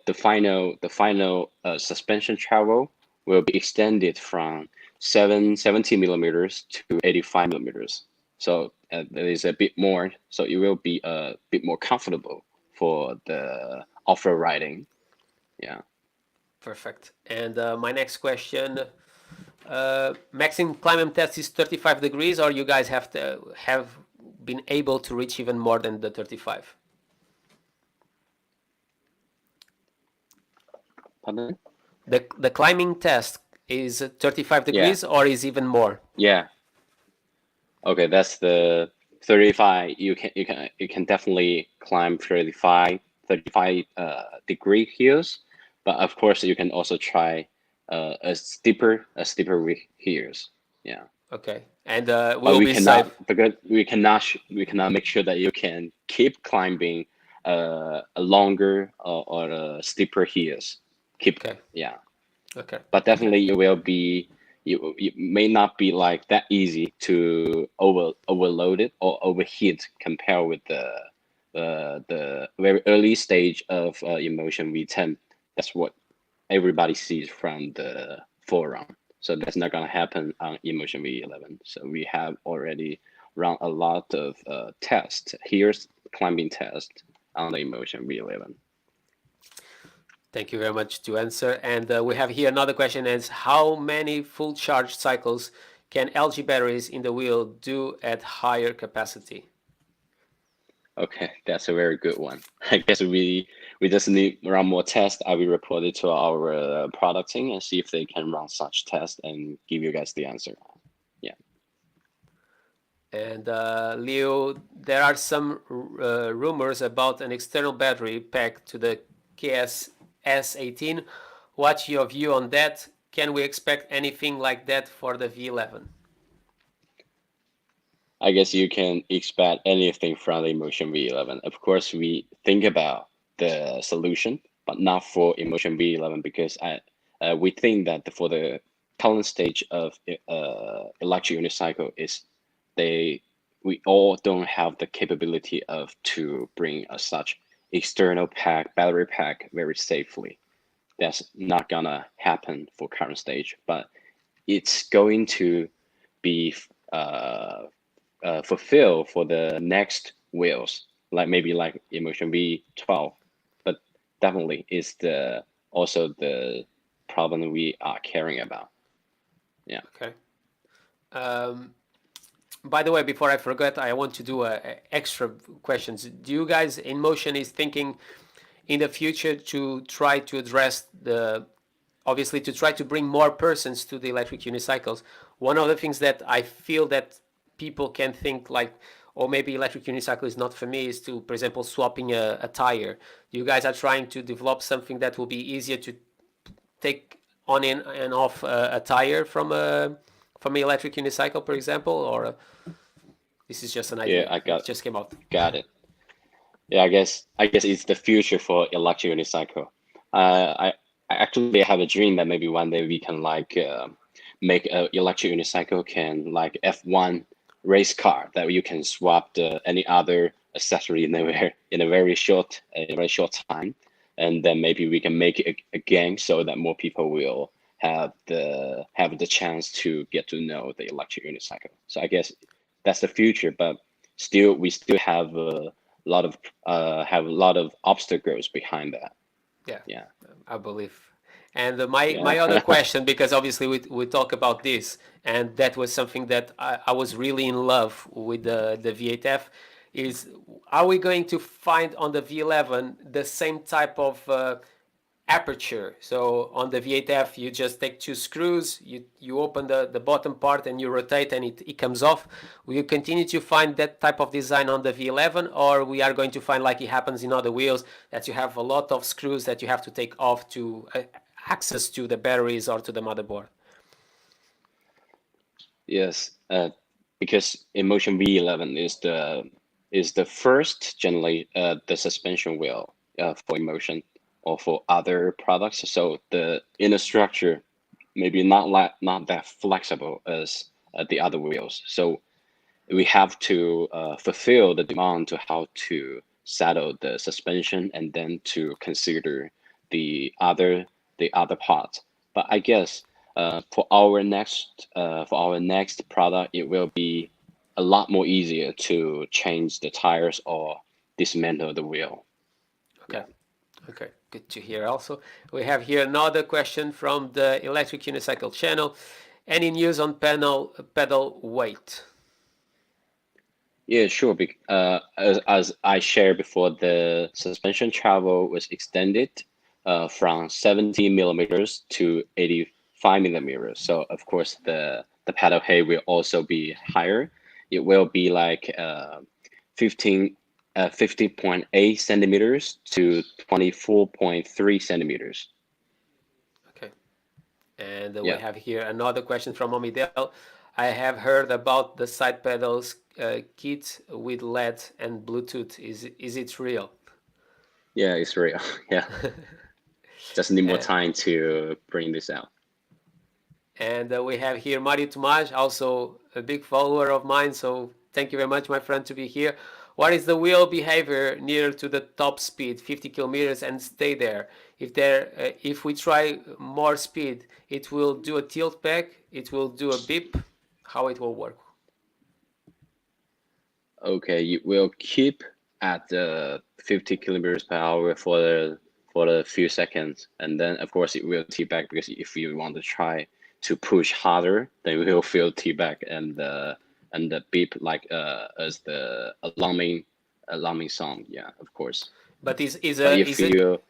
final suspension travel will be extended from 70 millimeters to 85 millimeters. So there is a bit more. So it will be a bit more comfortable for the off-road riding. Yeah. Perfect. And my next question, maximum climb test is 35 degrees, or you guys have been able to reach even more than the 35? Pardon? The climbing test is 35 Yeah. degrees, or is even more? Yeah. Okay, that's the 35. You can definitely climb 35 degree hills, but of course you can also try a steeper hills. Yeah, Okay. And but will we be safe. cannot because we cannot make sure that you can keep climbing a longer or steeper hills. Okay. Yeah, Okay. but definitely it may not be like that easy to overload it or overheat compared with the very early stage of Inmotion V10. That's what everybody sees from the forum. So that's not gonna happen on Inmotion V11. So we have already run a lot of tests. Here's climbing test on the Inmotion V11. Thank you very much to answer. And we have here another question is, how many full charge cycles can LG batteries in the wheel do at higher capacity? Okay, that's a very good one. I guess we just need run more tests. I will report it to our product team and see if they can run such tests and give you guys the answer. Yeah. And Leo, there are some rumors about an external battery pack to the KS S18. What's your view on that? Can we expect anything like that for the V11? I guess you can expect anything from the Inmotion V11. Of course, we think about the solution, but not for Inmotion V11 because we think that for the current stage of electric unicycle is we all don't have the capability of to bring a such external battery pack very safely. That's not gonna happen for current stage, but it's going to be fulfill for the next wheels, like maybe like Inmotion V12, but definitely is also the problem we are caring about. Yeah. Okay. By the way, before I forget, I want to do extra questions. Do you guys, Inmotion is thinking in the future to try to address obviously to try to bring more persons to the electric unicycles? One of the things that I feel that people can think like, or maybe electric unicycle is not for me, is to, for example, swapping a tire. You guys are trying to develop something that will be easier to take on in and off a tire from an electric unicycle, for example, or this is just an Yeah, idea. I It just came out. got it. Yeah, I guess it's the future for electric unicycle. I actually they have a dream that maybe one day we can like make a electric unicycle can like F1 race car that you can swap any other accessory in a very short time, and then maybe we can make it a game so that more people will have the chance to get to know the electric unicycle. So I guess that's the future, but we still have a lot of obstacles behind that. Yeah, I believe. And my Yeah. other question, because obviously we talk about this, and that was something that I was really in love with the V8F, is are we going to find on the V11 the same type of aperture? So on the V8F, you just take two screws, you open the bottom part and you rotate and it comes off. Will you continue to find that type of design on the V11, or we are going to find, like it happens in other wheels, that you have a lot of screws that you have to take off to access to the batteries or to the motherboard? Yes, because Inmotion V11 is the first generally the suspension wheel for Inmotion or for other products. So the inner structure maybe not that flexible as the other wheels. So we have to fulfill the demand to how to settle the suspension and then to consider the other parts. But I guess for our next product, it will be a lot more easier to change the tires or dismantle the wheel. Okay. Okay, good to hear. Also, we have here another question from the Electric Unicycle channel. Any news on pedal weight? Yeah, sure. As I shared before, the suspension travel was extended from 70 millimeters to 85 millimeters. So of course, the pedal height will also be higher. It will be like 50.8 centimeters to 24.3 centimeters. Okay. And we Yeah. have here another question from Omidel. I have heard about the side pedals kit with LED and Bluetooth. Is it real? Yeah, it's real. Yeah. Just need more Uh, time to bring this out. and we have here Mario Tomaj, also a big follower of mine. So thank you very much, my friend, to be here. What is the wheel behavior near to the top speed, 50 kilometers, and stay there? If we try more speed, it will do a tilt back, it will do a beep. How it will work? Okay, you will keep at 50 kilometers per hour for the few seconds, and then of course it will T-back, because if you want to try to push harder, then you will feel T-back and the beep like as the alarming sound. Yeah, of course. But But if you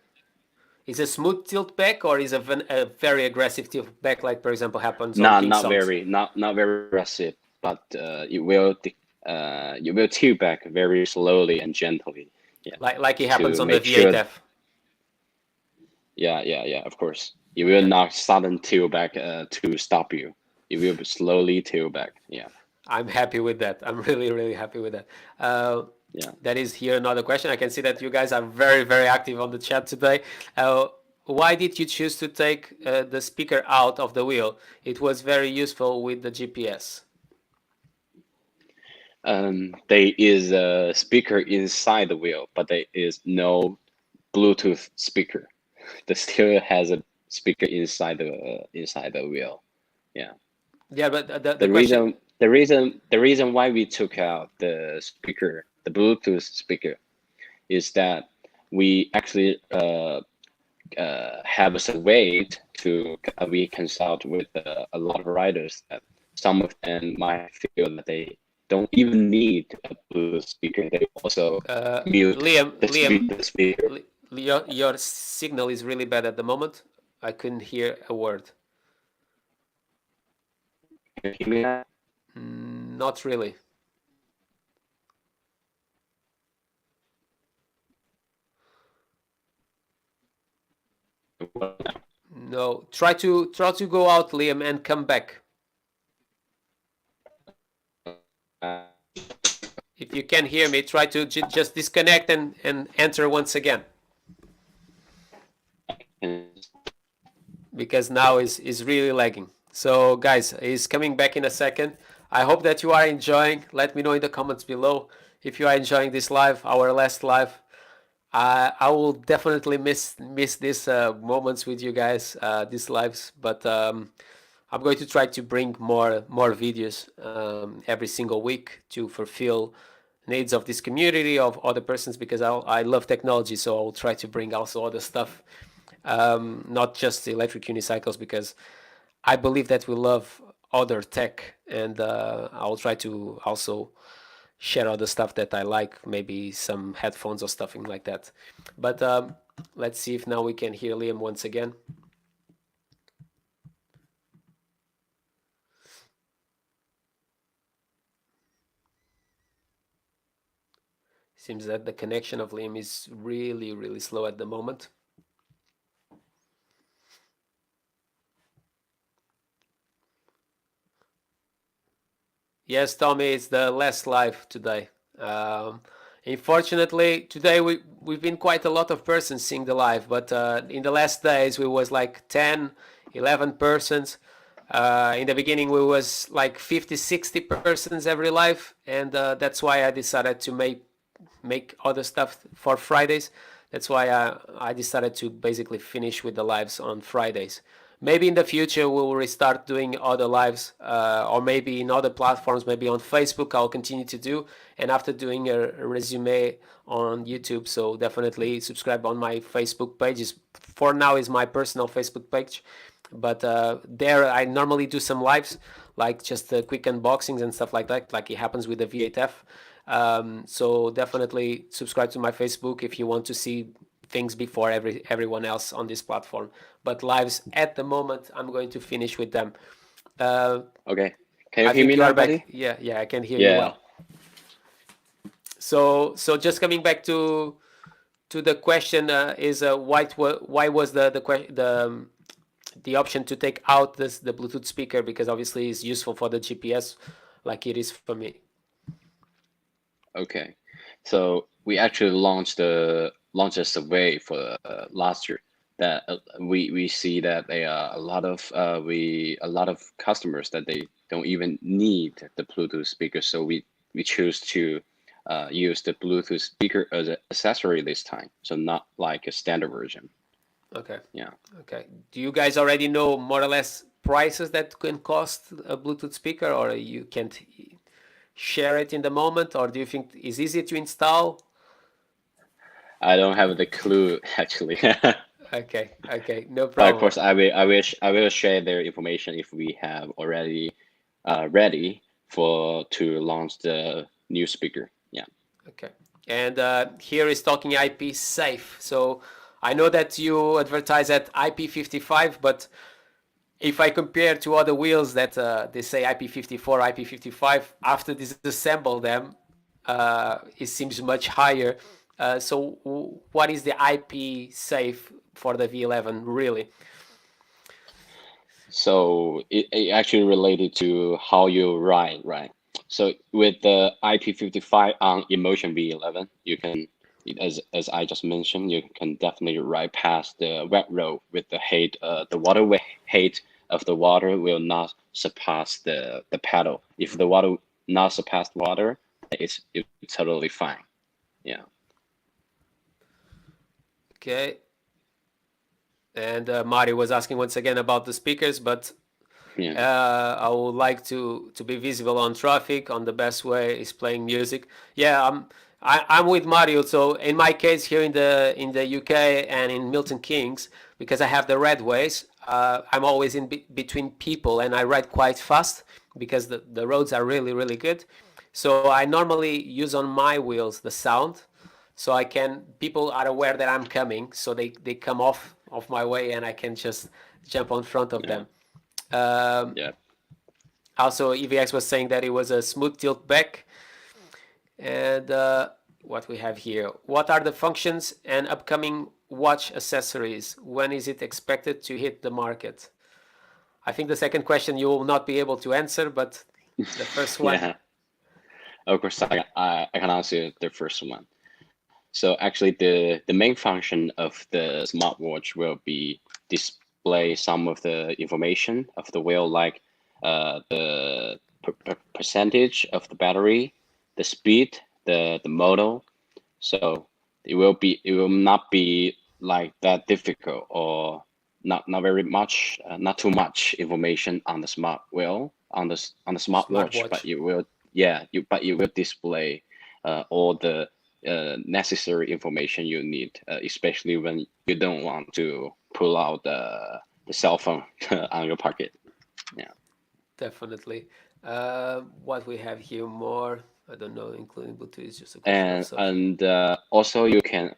is a smooth tilt back, or is a very aggressive tilt back, like for example happens on not King songs? not very aggressive, but you will tilt back very slowly and gently. Yeah, Like it happens to on the make sure. V8F. Yeah, of course. You will Okay. not sudden tail back to stop you. You will slowly tail back. Yeah. I'm happy with that. I'm really, really happy with that. Yeah. That is here another question. I can see that you guys are very, very active on the chat today. Why did you choose to take the speaker out of the wheel? It was very useful with the GPS. There is a speaker inside the wheel, but there is no Bluetooth speaker. The still has a speaker inside the wheel. Yeah. Yeah, but the question. The reason why we took out the speaker, the Bluetooth speaker, is that we actually have a way to we consult with a lot of riders that some of them might feel that they don't even need a Bluetooth speaker. They also mute the speaker. Your signal is really bad at the moment. I couldn't hear a word. Can you hear me now? Not really. No. Try to go out, Liam, and come back. If you can hear me, try to just disconnect and enter once again. because now is really lagging. So guys, he's coming back in a second. I hope that you are enjoying. Let me know in the comments below if you are enjoying this live, our last live. I will definitely miss these moments with you guys, these lives, but I'm going to try to bring more videos every single week to fulfill needs of this community, of other persons, because I love technology, so I'll try to bring also other stuff, not just electric unicycles, because I believe that we love other tech, and I'll try to also share other stuff that I like, maybe some headphones or stuffing like that. But let's see if now we can hear Liam once again. Seems that the connection of Liam is really slow at the moment. Yes, Tommy, it's the last live today. Unfortunately, today we've been quite a lot of persons seeing the live, but in the last days we was like 10, 11 persons. In the beginning we was like 50, 60 persons every live, and that's why I decided to make other stuff for Fridays. That's why I decided to basically finish with the lives on Fridays. Maybe in the future we'll restart doing other lives, or maybe in other platforms, maybe on Facebook I'll continue to do, and after doing a resume on YouTube. So definitely subscribe on my Facebook pages. For now is my personal Facebook page, but there I normally do some lives, like just quick unboxings and stuff like that, like it happens with the V8F. So definitely subscribe to my Facebook if you want to see things before everyone else on this platform. But lives at the moment, I'm going to finish with them. Okay. Can you I hear think me you now, are back. buddy? Yeah, I can hear you well. So just coming back to the question is why was the option to take out the Bluetooth speaker, because obviously it's useful for the GPS like it is for me. Okay. So we actually launched a survey for last year that we see that there are a lot of customers that they don't even need the Bluetooth speaker. So we choose to use the Bluetooth speaker as an accessory this time. So not like a standard version. Okay. Yeah. Okay. Do you guys already know more or less prices that can cost a Bluetooth speaker, or you can't share it in the moment, or do you think it's easy to install? I don't have the clue actually. Okay. Okay. No But of problem. course, I will share their information if we have already ready to launch the new speaker. Yeah. Okay. And here is talking IP safe. So I know that you advertise at IP55, but if I compare to other wheels that they say IP54, IP55, after disassemble them, it seems much higher. So what is the IP safe for the V11 really? So it actually related to how you ride, right? So with the IP55 on Inmotion V11, you can, as I just mentioned, you can definitely ride past the wet road with the height, the water height of the water will not surpass the pedal. If the water not surpass water, it's totally fine. Yeah. Okay. And Mari was asking once again about the speakers, but Yeah. I would like to be visible on traffic. On the best way is playing music. Yeah, I'm with Mario. So in my case here in the UK and in Milton Keynes, because I have the red ways, I'm always in between people, and I ride quite fast because the roads are really good. So I normally use on my wheels the sound, so I can, people are aware that I'm coming, so they come off my way, and I can just jump on front of Yeah. them. Yeah. Also, EVX was saying that it was a smooth tilt back. And what we have here, what are the functions and upcoming watch accessories? When is it expected to hit the market? I think the second question you will not be able to answer, but the first one. Yeah. Of course, I can answer the first one. So actually, the main function of the smartwatch will be display some of the information of the wheel, like the percentage of the battery, the speed, the model. So it will not be like that difficult, or not very much, not too much information on the smart wheel, on the smartwatch, but it will, yeah, it will display all the necessary information you need, especially when you don't want to pull out the cell phone on your pocket. Yeah, definitely. What we have here more, I don't know, including Bluetooth is just a question and also you can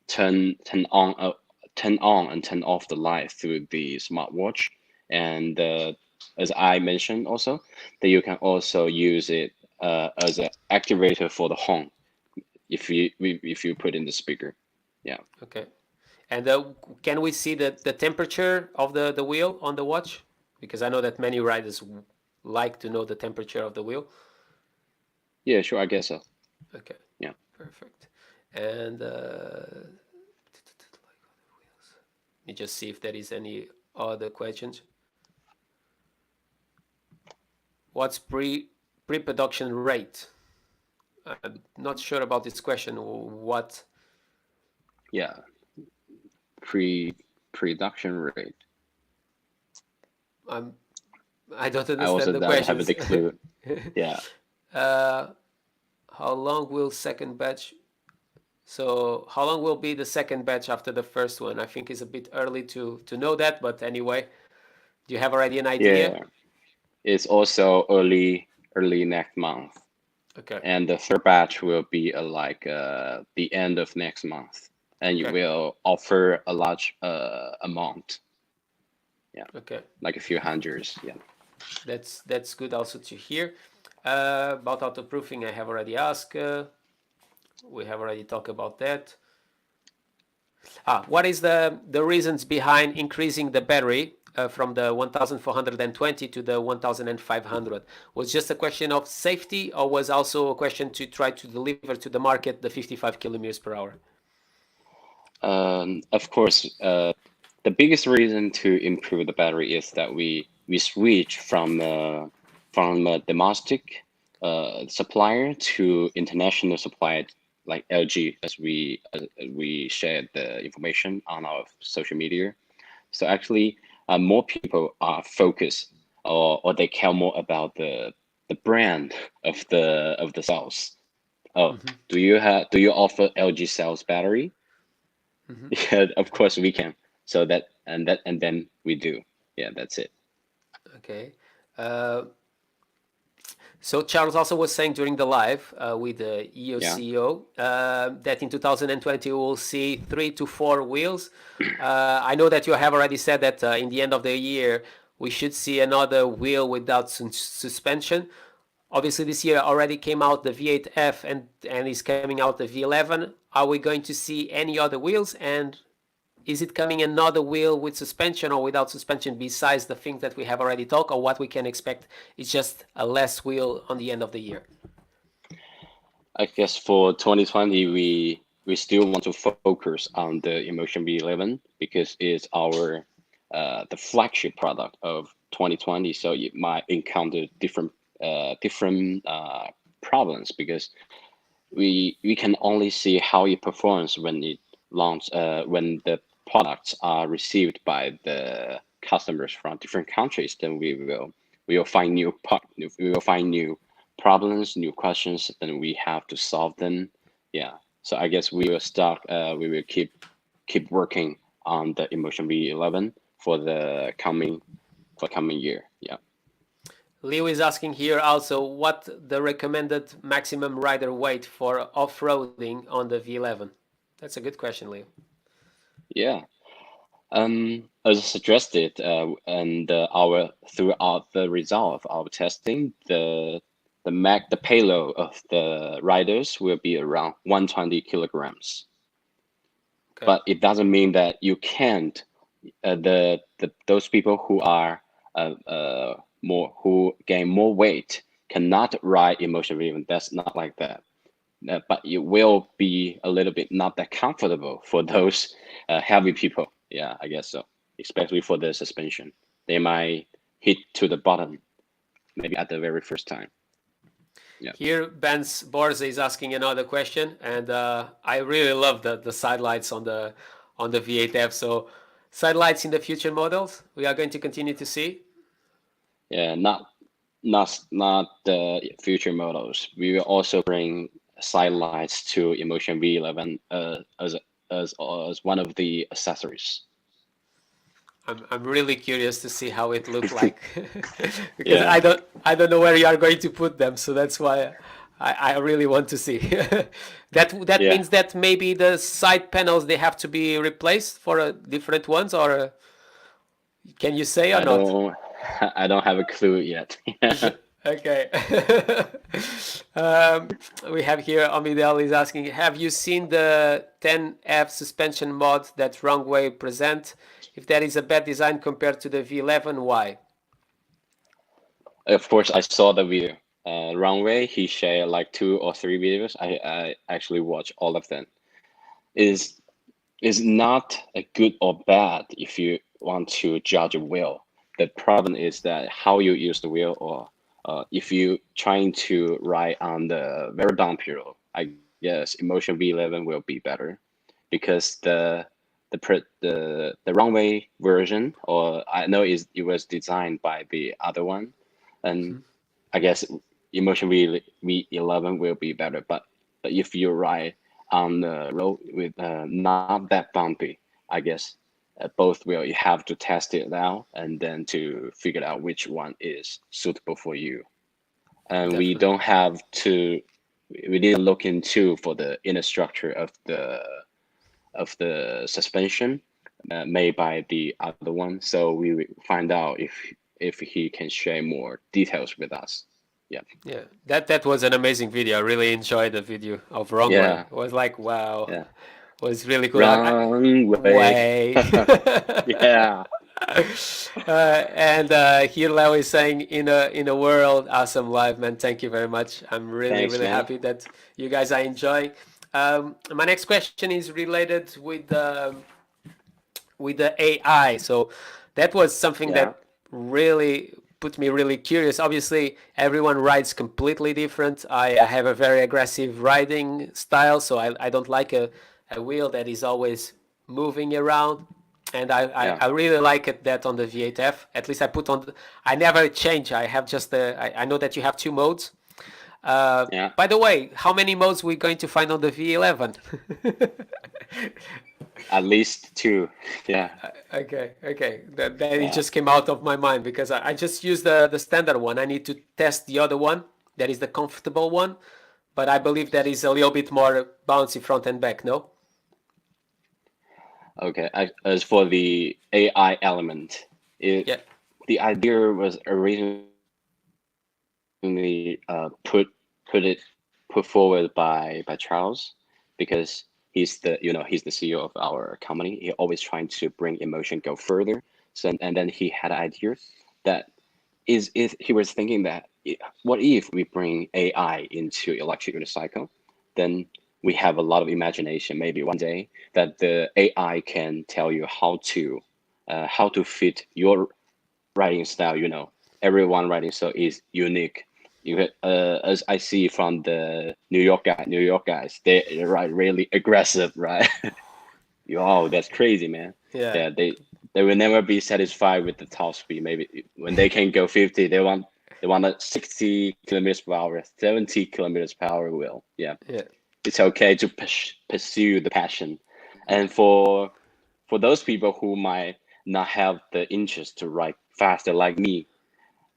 turn on and turn off the light through the smartwatch, and as I mentioned also, that you can also use it as an activator for the home if you put in the speaker. Yeah. Okay. And can we see the temperature of the wheel on the watch? Because I know that many riders like to know the temperature of the wheel. Yeah, sure, I guess so. Okay. Yeah. Perfect. And let me just see if there is any other questions. What's pre-production rate? I'm not sure about this question. What? Yeah. Production rate. I don't understand I also the don't questions. have the clue. Yeah. How long will second batch? So how long will be the second batch after the first one? I think it's a bit early to know that, but anyway, do you have already an idea? Yeah. It's also early next month. Okay. And the third batch will be like the end of next month, and you Okay. will offer a large amount. Yeah. Okay. Like a few hundreds. Yeah. That's good also to hear. About autoproofing, I have already asked. We have already talked about that. What is the reasons behind increasing the battery from the 1420 to the 1500? Was just a question of safety, or was also a question to try to deliver to the market the 55 kilometers per hour? Of course, the biggest reason to improve the battery is that we switch from a domestic supplier to international supplier like LG, as we shared the information on our social media. So actually, more people are focused, or they care more about the brand of the cells. Oh, do you offer LG cells battery? Yeah, of course we can. So and then we do. Yeah, that's it. Okay. So Charles also was saying during the live with the Yeah. CEO that in 2020 we'll see 3 to 4 wheels. I know that you have already said that in the end of the year we should see another wheel without suspension. Obviously, this year already came out the V8F and is coming out the V11. Are we going to see any other wheels? And is it coming another wheel with suspension or without suspension besides the things that we have already talked, or what we can expect is just a less wheel on the end of the year? I guess for 2020 we still want to focus on the Inmotion V11 because it's our the flagship product of 2020. So you might encounter different problems because we can only see how it performs when it launch when the products are received by the customers from different countries. Then we will find new problems, new questions. Then we have to solve them. Yeah. So I guess we will start. We will keep working on the Inmotion V11 for the coming year. Yeah. Leo is asking here also what the recommended maximum rider weight for off-roading on the V11. That's a good question, Leo. Yeah. As suggested, and throughout the result of our testing, the payload of the riders will be around 120 kilograms. Okay. But it doesn't mean that you can't. Those people who are who gain more weight cannot ride Inmotion V11. That's not like that. But it will be a little bit not that comfortable for those heavy people. Yeah, I guess so. especially for the suspension. They might hit to the bottom, maybe at the very first time. Yeah. Here, Ben's Borza is asking another question, and I really love the side lights on the V8F. So, side lights in the future models, we are going to continue to see. Yeah, not the future models. We will also bring side lights to Inmotion V11 as one of the accessories. I'm really curious to see how it look like because Yeah. I don't know where you are going to put them, so that's why I really want to see. That Yeah. means that maybe the side panels they have to be replaced for different ones, or can you say or not? I don't have a clue yet. Okay. We have here Amidel is asking, have you seen the 10F suspension mod that Wrong Way present? If that is a bad design compared to the V11, why? Of course, I saw the video. Runway, he shared like 2 or 3 videos. I actually watched all of them. Is not a good or bad if you want to judge a wheel. The problem is that how you use the wheel, or if you trying to ride on the very bumpy road, I guess Inmotion V11 will be better, because the runway version, or I know it was designed by the other one, and I guess Inmotion V11 will be better. But if you ride on the road with not that bumpy, I guess both will. You have to test it out and then to figure out which one is suitable for you. And we Definitely. don't have to. We didn't look into for the inner structure of the suspension made by the other one. So we will find out if he can share more details with us. Yeah. Yeah, that was an amazing video. I really enjoyed the video of Wrong Way. Yeah. It was like, wow, Yeah. it was really cool. Wrong way. Way. Yeah. And here Leo is saying, in a world, awesome live, man. Thank you very much. I'm really Thanks, really man. happy that you guys are enjoying. My next question is related with the AI. So that was something Yeah. that really put me really curious. Obviously, everyone rides completely different. I have a very aggressive riding style, so I don't like a wheel that is always moving around. And I really like it that on the V8F. At least I put on. I never change. I have just I know that you have 2 modes. Yeah. By the way, how many modes we going to find on the V11? At least 2. Yeah. Okay. That it just came out of my mind because I just use the standard one. I need to test the other one. That is the comfortable one, but I believe that is a little bit more bouncy front and back. No. Okay. As for the AI element, Yeah. the idea was originally put forward by Charles, because he's the CEO of our company. He always trying to bring Inmotion go further. So, and then he had an idea that he was thinking that what if we bring AI into electric unicycle, then we have a lot of imagination. Maybe one day that the AI can tell you how to fit your riding style. Everyone riding style is unique. As I see from the New York guys, they ride really aggressive, right? Oh, that's crazy, man. Yeah. They will never be satisfied with the top speed. Maybe when they can go 50, they want a 60 kilometers per hour, 70 kilometers per hour wheel. Yeah, Yeah. it's okay to pursue the passion. And for those people who might not have the interest to ride faster like me,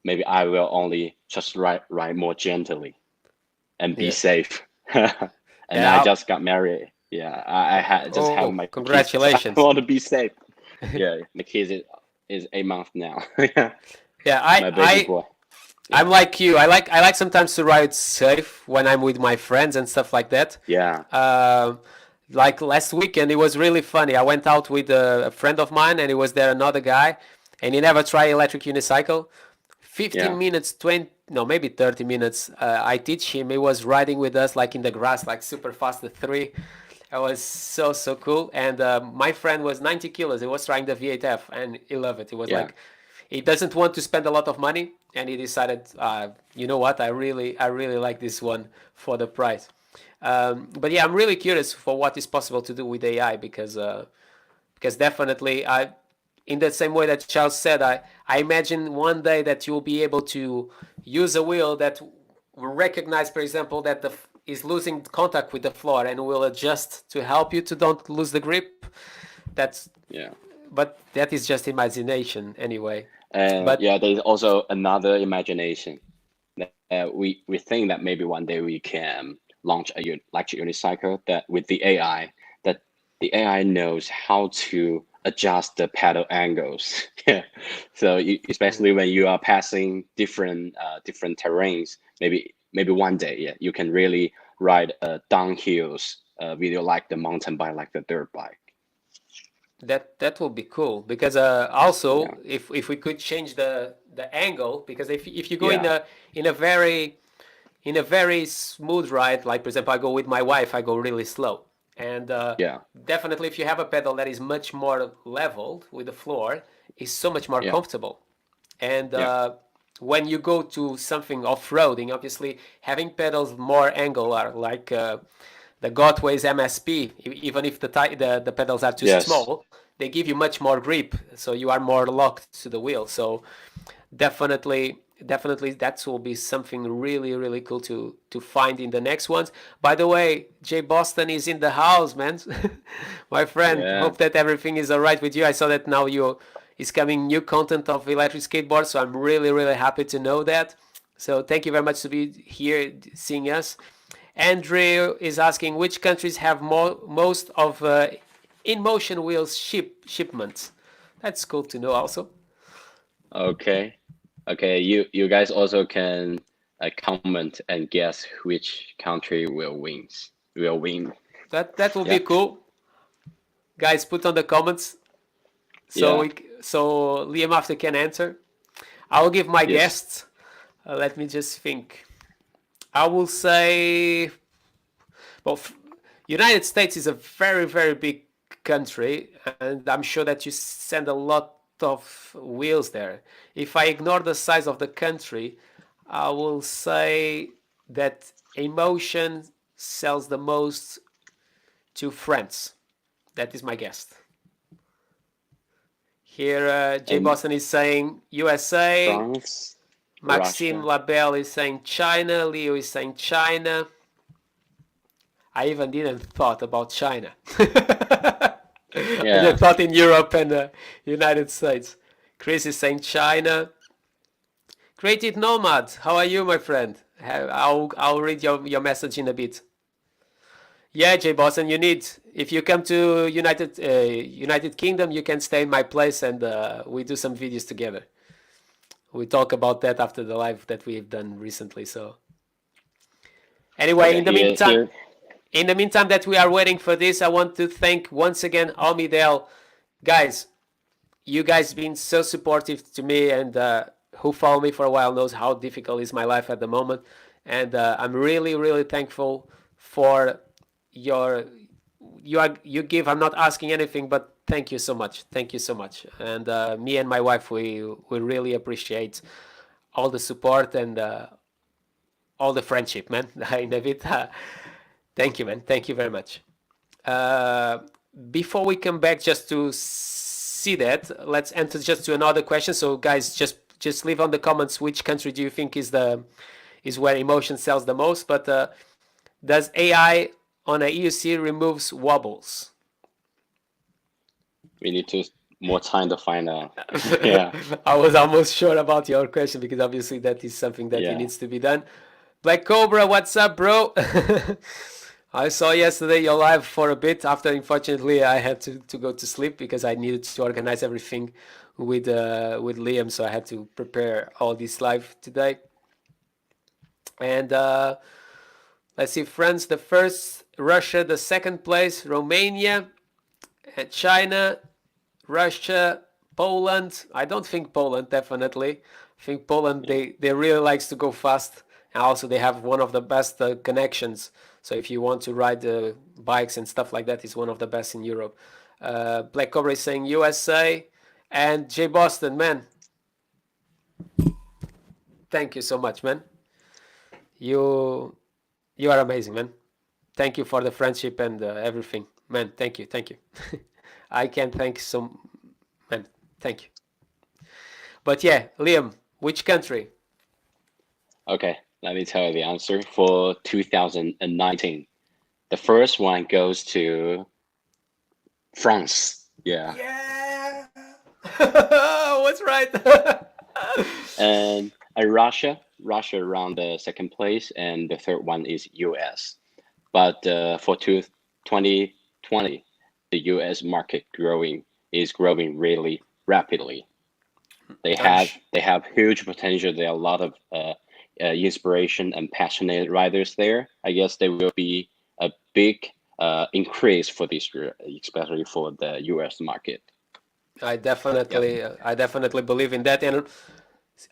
maybe I will only just ride more gently and be Yeah. safe. And I Yeah. just got married. Yeah, I just have Oh, my kids. So I congratulations. want to be safe. Yeah, my kids is 8 months now. Yeah. My baby boy. I'm like you. I like sometimes to ride safe when I'm with my friends and stuff like that. Yeah. Like last weekend, it was really funny. I went out with a friend of mine, and it was there another guy, and he never tried electric unicycle. 15 minutes, 20, no, maybe 30 minutes. I teach him. He was riding with us like in the grass, like super fast at 3. It was so cool. And my friend was 90 kilos. He was trying the V8F and he loved it. He was Yeah. like, he doesn't want to spend a lot of money, and he decided, you know what, I really like this one for the price. But yeah, I'm really curious for what is possible to do with AI because definitely in the same way that Charles said, I imagine one day that you'll be able to use a wheel that will recognize, for example, that is losing contact with the floor and will adjust to help you to don't lose the grip. That's Yeah. But that is just imagination anyway. And But yeah, there's also another imagination that we think that maybe one day we can launch a unicycle that with the AI, that the AI knows how to adjust the pedal angles. Yeah. So especially when you are passing different terrains, maybe one day, yeah, you can really ride downhills video like the mountain bike, like the dirt bike. that will be cool because Yeah. also if we could change the angle, because if you go Yeah. in a very smooth ride, like for example I go with my wife, I go really slow, and Yeah. definitely if you have a pedal that is much more leveled with the floor, it's so much more Yeah. comfortable. And Yeah. when you go to something off-roading, obviously having pedals more angular, like the Gotways MSP, even if the pedals are too Yes. small, they give you much more grip, so you are more locked to the wheel. So definitely that will be something really cool to find in the next ones. By the way, Jay Boston is in the house, man. My friend, Yeah. hope that everything is all right with you. I saw that now you is coming new content of electric skateboards, so I'm really happy to know that. So thank you very much to be here seeing us. Andrew is asking which countries have most of Inmotion wheels shipments. That's cool to know also. Okay. Okay. You guys also can comment and guess which country will win. That will be Yeah. cool. Guys, put on the comments so Yeah. so Liam after can answer. I will give my Yes. guests. Let me just think. I will say, well, United States is a very big country, and I'm sure that you send a lot of wheels there. If I ignore the size of the country, I will say that Emotion sells the most to France. That is my guess. Here, Jay And Boston is saying USA. France, Maxime Russia. Labelle is saying China. Leo is saying China. I even didn't thought about China. I Yeah. just thought in Europe and United States. Chris is saying China. Creative Nomad, how are you, my friend? I'll read your message in a bit. Yeah, Jay Boston, you need, if you come to United Kingdom, you can stay in my place and we do some videos together. We talk about that after the live that we've done recently. So anyway, Okay. Here. in the meantime that we are waiting for this, I want to thank once again Almidel. Guys, you guys been so supportive to me, and who follow me for a while knows how difficult is my life at the moment. And I'm really thankful for your you give. I'm not asking anything, but thank you so much. Thank you so much. And me and my wife, we really appreciate all the support and all the friendship, man. In a bit. Thank you, man. Thank you very much. Uh, Before we come back just to see that, let's enter just to another question. So guys, just leave on the comments which country do you think is where Emotion sells the most. But does AI on a EUC removes wobbles? We need to more time to find out. Yeah. I was almost sure about your question because obviously that is something that Yeah. needs to be done. Black Cobra, what's up, bro? I saw yesterday your live for a bit. After, unfortunately, I had to go to sleep because I needed to organize everything with Liam, so I had to prepare all this live today. And let's see, France the first, Russia the second place, Romania, and China, Russia, Poland. I don't think Poland, definitely. I think Poland, they really likes to go fast And also they have one of the best connections. So if you want to ride bikes and stuff like that, it's one of the best in Europe. Black Cobra is saying USA, and J Boston, man, thank you so much, man. You you are amazing, man. Thank you for the friendship and everything, man. Thank you, thank you. I can't thank some, man. Thank you. But yeah, Liam, which country? Okay, let me tell you the answer for 2019. The first one goes to France. Yeah. Yeah. What's right? And Russia. Russia around the second place, and the third one is US. But for 2020, the US market is growing really rapidly. They have huge potential. There are a lot of inspiration and passionate riders there. I guess there will be a big increase for this year, especially for the US market. I Yep. definitely believe in that, and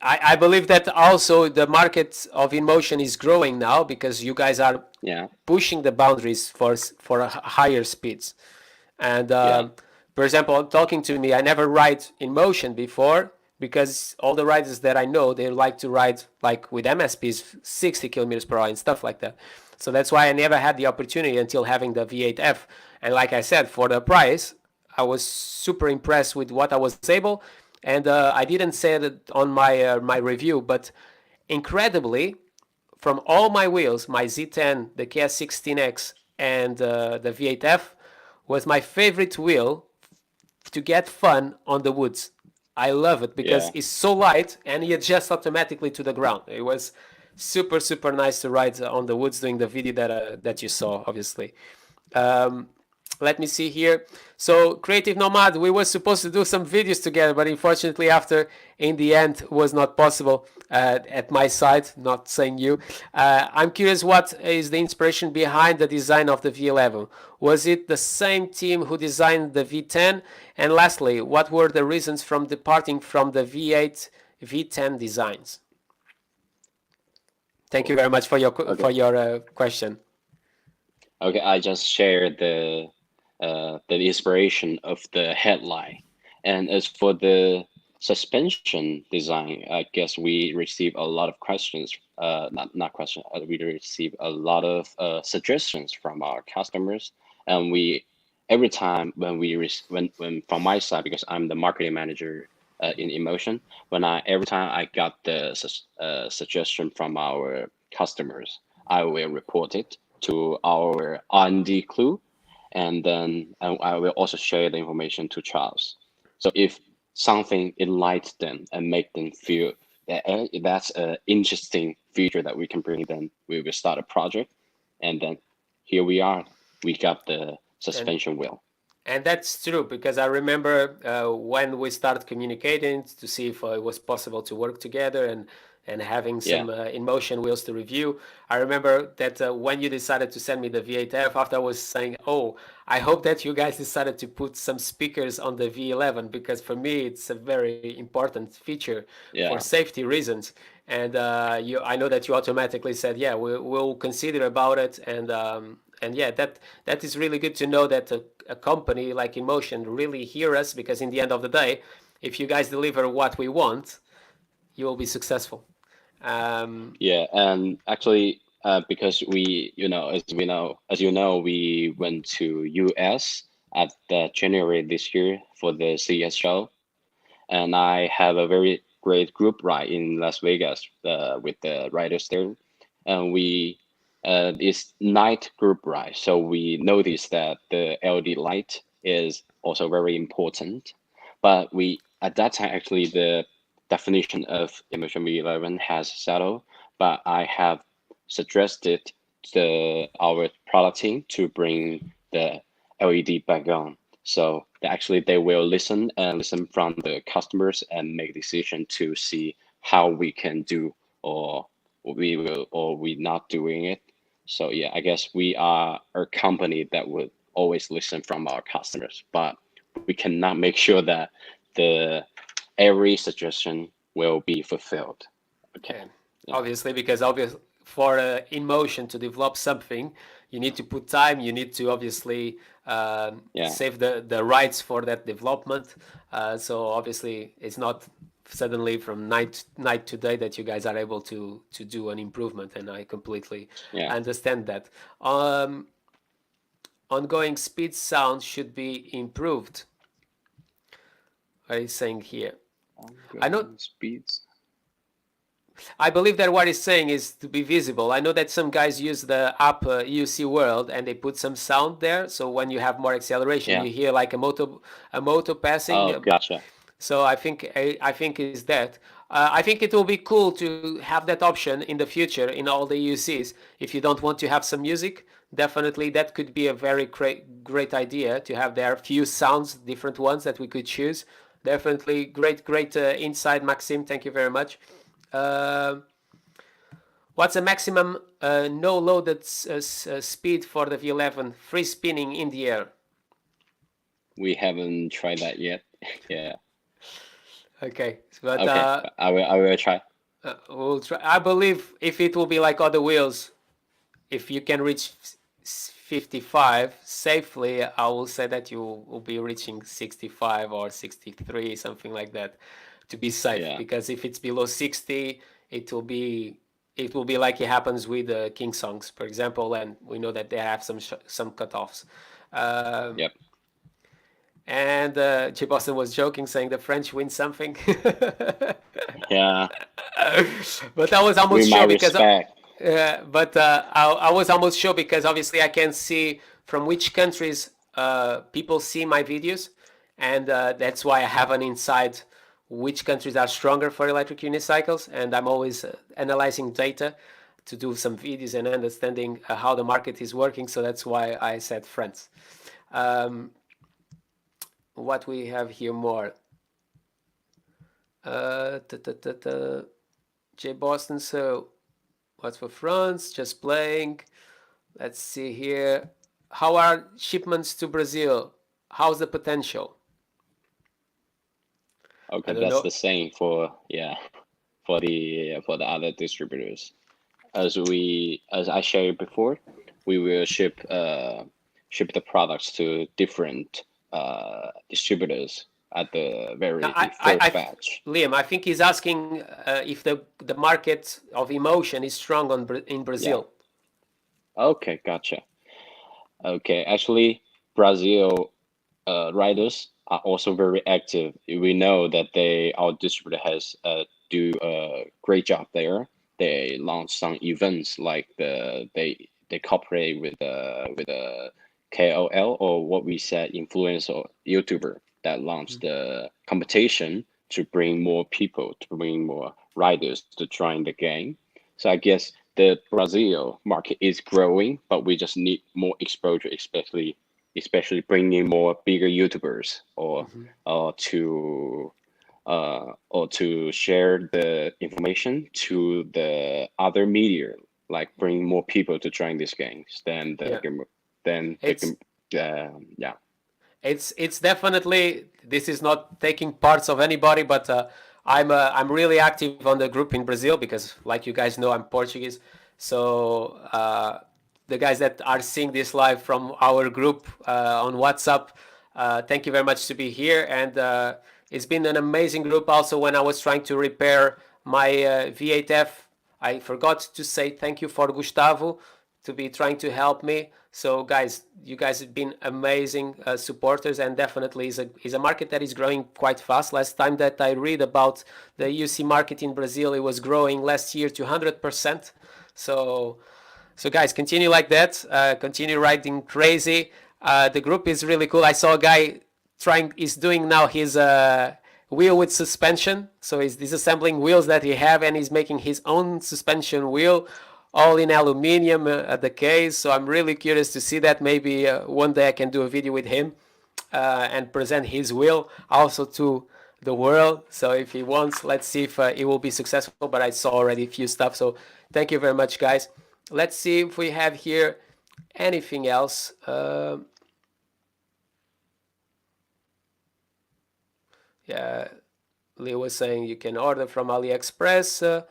I believe that also the market of Inmotion is growing now because you guys are Yeah. pushing the boundaries for higher speeds. And Yeah. for example, talking to me, I never ride Inmotion before because all the riders that I know, they like to ride like with MSPs 60 kilometers per hour and stuff like that. So that's why I never had the opportunity until having the V8F. And like I said, for the price, I was super impressed with what I was able. And I didn't say that on my review, but incredibly, from all my wheels, my Z10, the KS16X, and the V8F was my favorite wheel to get fun on the woods. I love it because Yeah. it's so light and it adjusts automatically to the ground. It was super nice to ride on the woods doing the video that you saw, obviously. Um, let me see here. So Creative Nomad, we were supposed to do some videos together, but unfortunately after, in the end, was not possible at my side, not saying you. I'm curious, what is the inspiration behind the design of the V11? Was it the same team who designed the V10? And lastly, what were the reasons from departing from the V8, V10 designs? Thank you very much for your Okay. question. Okay. I just shared the inspiration of the headline, and as for the suspension design, I guess we receive a lot of questions. Not questions. We receive a lot of suggestions from our customers, and we every time when when from my side, because I'm the marketing manager in Inmotion, every time I got the suggestion from our customers, I will report it to our R&D crew, and then I will also share the information to Charles. So if something enlightens them and make them feel that that's an interesting feature that we can bring, then we will start a project, and then here we are. We got the suspension wheel. And that's true because I remember when we started communicating to see if it was possible to work together and having some Inmotion wheels to review. I remember that when you decided to send me the V8F, after I was saying, oh, I hope that you guys decided to put some speakers on the V11 because for me it's a very important feature for safety reasons. And I know that you automatically said, yeah, we'll consider about it, and yeah, that is really good to know that a company like Inmotion really hear us, because in the end of the day, if you guys deliver what we want, you will be successful. Yeah, and actually, because as you know, we went to US at January this year for the CES show, and I have a very great group ride in Las Vegas with the riders there, and we it's night group ride, so we noticed that the LED light is also very important, but we at that time actually the definition of Inmotion V11 has settled, but I have suggested our product team to bring the LED back on. So actually they will listen from the customers and make decision to see how we can do, or we not doing it. So yeah, I guess we are a company that would always listen from our customers, but we cannot make sure that the every suggestion will be fulfilled. Okay. Obviously, because for Inmotion to develop something, you need to put time. You need to obviously save the rights for that development. So obviously, it's not suddenly from night to day that you guys are able to do an improvement, and I completely understand that. Ongoing speed sound should be improved. What is saying here? I know speeds. I believe that what he's saying is to be visible. I know that some guys use the app UC World and they put some sound there, so when you have more acceleration, you hear like a moto passing. Oh, gotcha. So I think is that. I think it will be cool to have that option in the future in all the UCs. If you don't want to have some music, definitely that could be a very great idea to have there few sounds, different ones that we could choose. Definitely great insight, Maxim. Thank you very much. What's the maximum no loaded speed for the V11 free spinning in the air? We haven't tried that yet. Yeah. Okay, but okay, I will try. We'll try. I believe if it will be like other wheels, if you can reach 55 safely, I will say that you will be reaching 65 or 63, something like that, to be safe. Because if it's below 60, it will be like it happens with the King songs, for example, and we know that they have some cutoffs. Yep. And J. Boston was joking, saying the French win something. Yeah. But I was almost sure because. But I was almost sure because obviously I can see from which countries people see my videos, and that's why I have an insight which countries are stronger for electric unicycles, and I'm always analyzing data to do some videos and understanding how the market is working. So that's why I said France. What we have here more? J. Boston, so what's for France? Just playing. Let's see here. How are shipments to Brazil? How's the potential? Okay, that's the same for the other distributors. As I shared before, we will ship the products to different distributors at the very first batch. Liam, I think he's asking if the market of Inmotion is strong in Brazil. Yeah. Okay, gotcha. Okay, actually, Brazil riders are also very active. We know that our distributor has do a great job there. They launch some events like they cooperate with a KOL, or what we said influencer YouTuber, that launched the competition to bring more people, to bring more riders to join the game. So I guess the Brazil market is growing, but we just need more exposure, especially bringing more bigger YouTubers or to share the information to the other media, like bring more people to join these games. It's definitely, this is not taking parts of anybody, but I'm really active on the group in Brazil because, like you guys know, I'm Portuguese. So the guys that are seeing this live from our group on WhatsApp, thank you very much to be here. And it's been an amazing group. Also, when I was trying to repair my V8F, I forgot to say thank you for Gustavo to be trying to help me. So guys, you guys have been amazing supporters, and definitely is a market that is growing quite fast. Last time that I read about the UC market in Brazil, it was growing last year to 100%. So guys, continue like that. Continue riding crazy. The group is really cool. I saw a guy is doing now his wheel with suspension. So he's disassembling wheels that he have, and he's making his own suspension wheel, all in aluminium at the case. So I'm really curious to see that. Maybe one day I can do a video with him and present his wheel also to the world. So if he wants, let's see if it will be successful. But I saw already a few stuff. So thank you very much, guys. Let's see if we have here anything else. Yeah, Leo was saying you can order from AliExpress.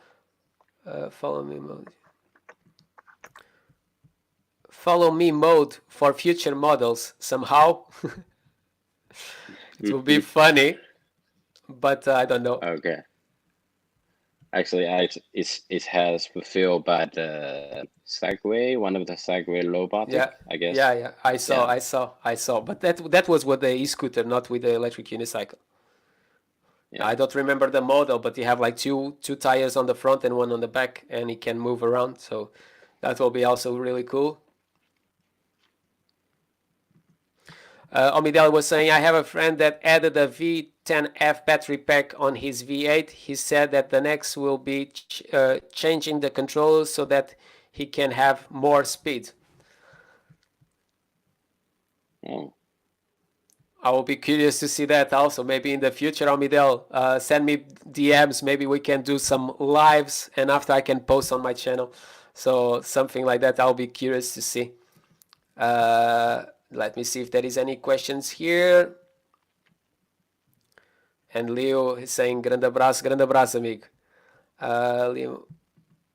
Follow me. follow me mode for future models somehow. It will be funny, but I don't know. Okay. Actually, it has fulfilled by the Segway, one of the Segway robotic, Yeah, I guess. yeah. I saw. But that was with the e-scooter, not with the electric unicycle. Yeah. I don't remember the model, but you have like two tires on the front and one on the back, and it can move around. So that will be also really cool. Omidel was saying, I have a friend that added a V10F battery pack on his V8. He said that the next will be changing the controllers so that he can have more speed. Oh. I will be curious to see that also. Maybe in the future, Omidel, send me DMs. Maybe we can do some lives, and after I can post on my channel. So something like that, I'll be curious to see. Let me see if there is any questions here. And Leo is saying, grande abraço, amigo. Leo,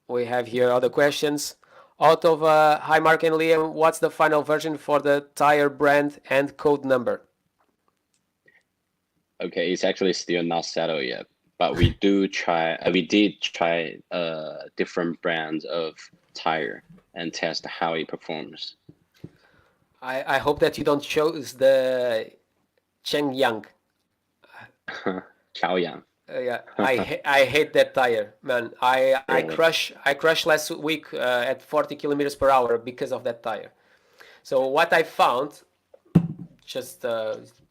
we have here other questions. Out of hi, Mark and Liam, what's the final version for the tire brand and code number? Okay, it's actually still not settled yet, but we did try different brands of tire and test how it performs. I hope that you don't choose the Chengyang. Chaoyang. Yeah, I hate that tire, man. I Really? crashed last week at 40 kilometers per hour because of that tire. So what I found, just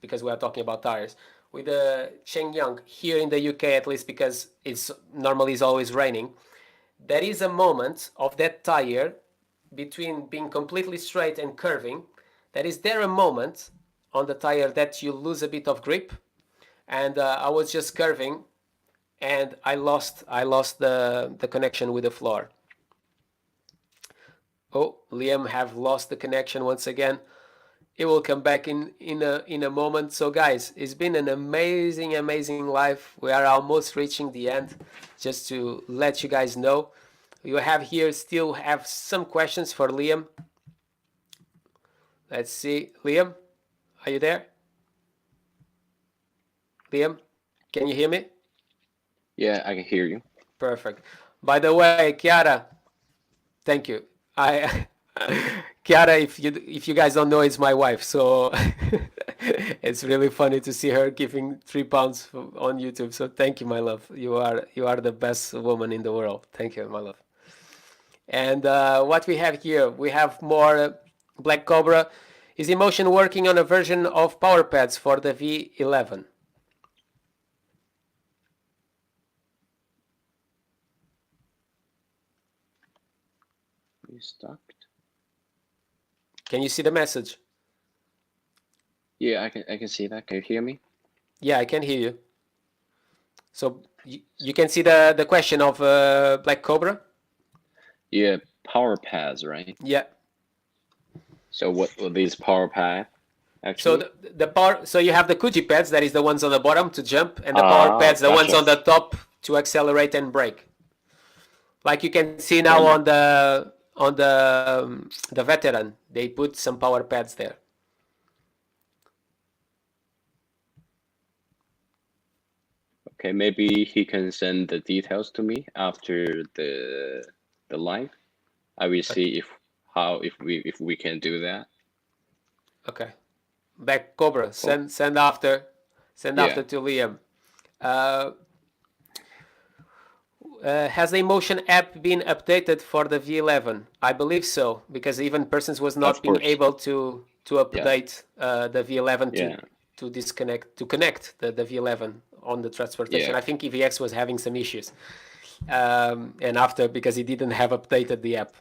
because we are talking about tires, with the Shenyang here in the UK, at least because it's normally is always raining, there is a moment of that tire between being completely straight and curving. There a moment on the tire that you lose a bit of grip, and I was just curving, and I lost the connection with the floor. Oh, Liam have lost the connection once again. It will come back in a moment. So guys, it's been an amazing live. We are almost reaching the end. Just to let you guys know, you have here still have some questions for Liam. Let's see, Liam, are you there? Liam, can you hear me? Yeah, I can hear you. Perfect. By the way, Chiara, thank you. Chiara, if you guys don't know, is my wife, so it's really funny to see her giving £3 on YouTube. So thank you, my love. You are the best woman in the world. Thank you, my love. And what we have here, we have more Black Cobra. Is Inmotion working on a version of power pads for the V11? You stuck? Can you see the message? Yeah, I can see that. Can you hear me? Yeah, I can hear you. So you can see the question of Black Cobra? Yeah, power pads, right? Yeah. So what will these power pad actually? So the power, so you have the Kuji pads, that is the ones on the bottom to jump, and the power pads, the ones Gotcha. on the top to accelerate and brake. Like you can see now Okay. on the veteran, they put some power pads there. Okay, maybe he can send the details to me after the live. I will see if we can do that. Okay. Black Cobra, Cool. send after Yeah. to Liam. Has the Inmotion app been updated for the V11? I believe so, because even persons was not Of being course. able to update the V11 Yeah. to connect the V11 on the transportation. Yeah. I think EVX was having some issues, and after because he didn't have updated the app.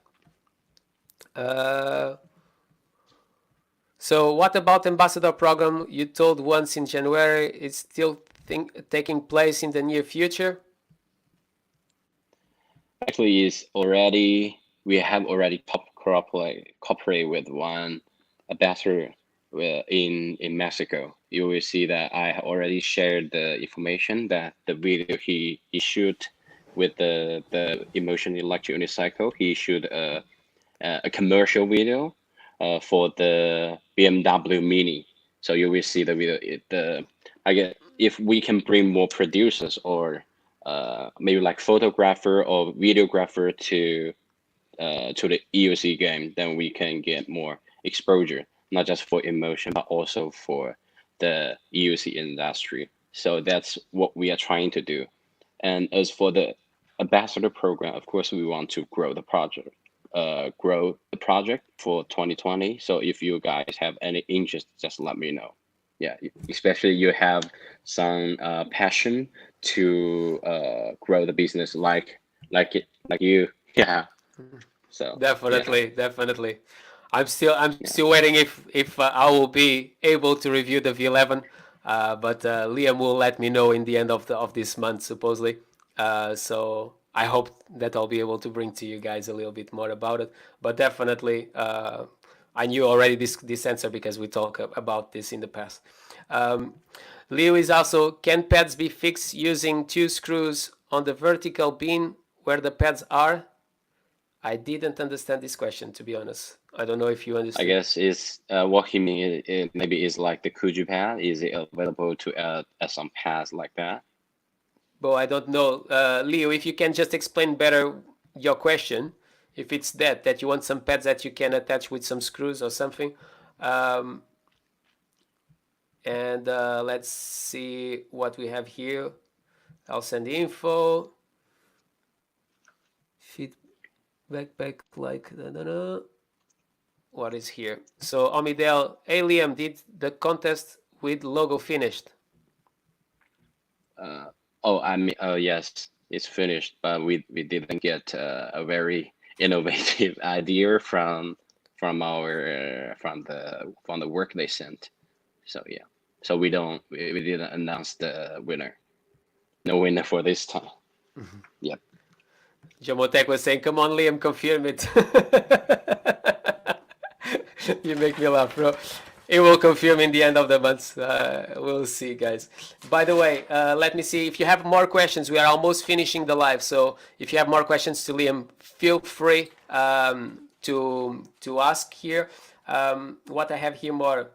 So what about ambassador program? You told once in January. It's still taking place in the near future. Actually, we have already cooperate with one ambassador in Mexico. You will see that I already shared the information that the video he shoot with the Inmotion electric unicycle. He shoot a commercial video for the BMW Mini. So you will see the video. I guess if we can bring more producers or maybe like photographer or videographer to the EUC game, then we can get more exposure, not just for Inmotion, but also for the EUC industry. So that's what we are trying to do. And as for the ambassador program, of course, we want to grow the project, for 2020. So if you guys have any interest, just let me know. Yeah, especially you have some passion to grow the business like you. Yeah. So Definitely. I'm still waiting if I will be able to review the V11, but Liam will let me know in the end of this month supposedly. So I hope that I'll be able to bring to you guys a little bit more about it. But definitely, I knew already this answer because we talked about this in the past. Leo is also, can pads be fixed using 2 screws on the vertical beam where the pads are? I didn't understand this question, to be honest. I don't know if you understand. I guess is what he mean maybe is like the Kuju pad. Is it available to add some pads like that? But I don't know. Leo, if you can just explain better your question, if it's that you want some pads that you can attach with some screws or something. And let's see what we have here. I'll send the info. Fit backpack like what is here? So Omidel, hey Liam, did the contest with logo finished? Yes, it's finished, but we didn't get a very innovative idea from the work they sent. So yeah, so we didn't announce the winner. No winner for this time. Yep. Jamotek was saying, come on Liam, confirm it. You make me laugh, bro. It will confirm in the end of the month. We'll see, guys. By the way, let me see if you have more questions. We are almost finishing the live, so if you have more questions to Liam, feel free to ask here. What I have here more,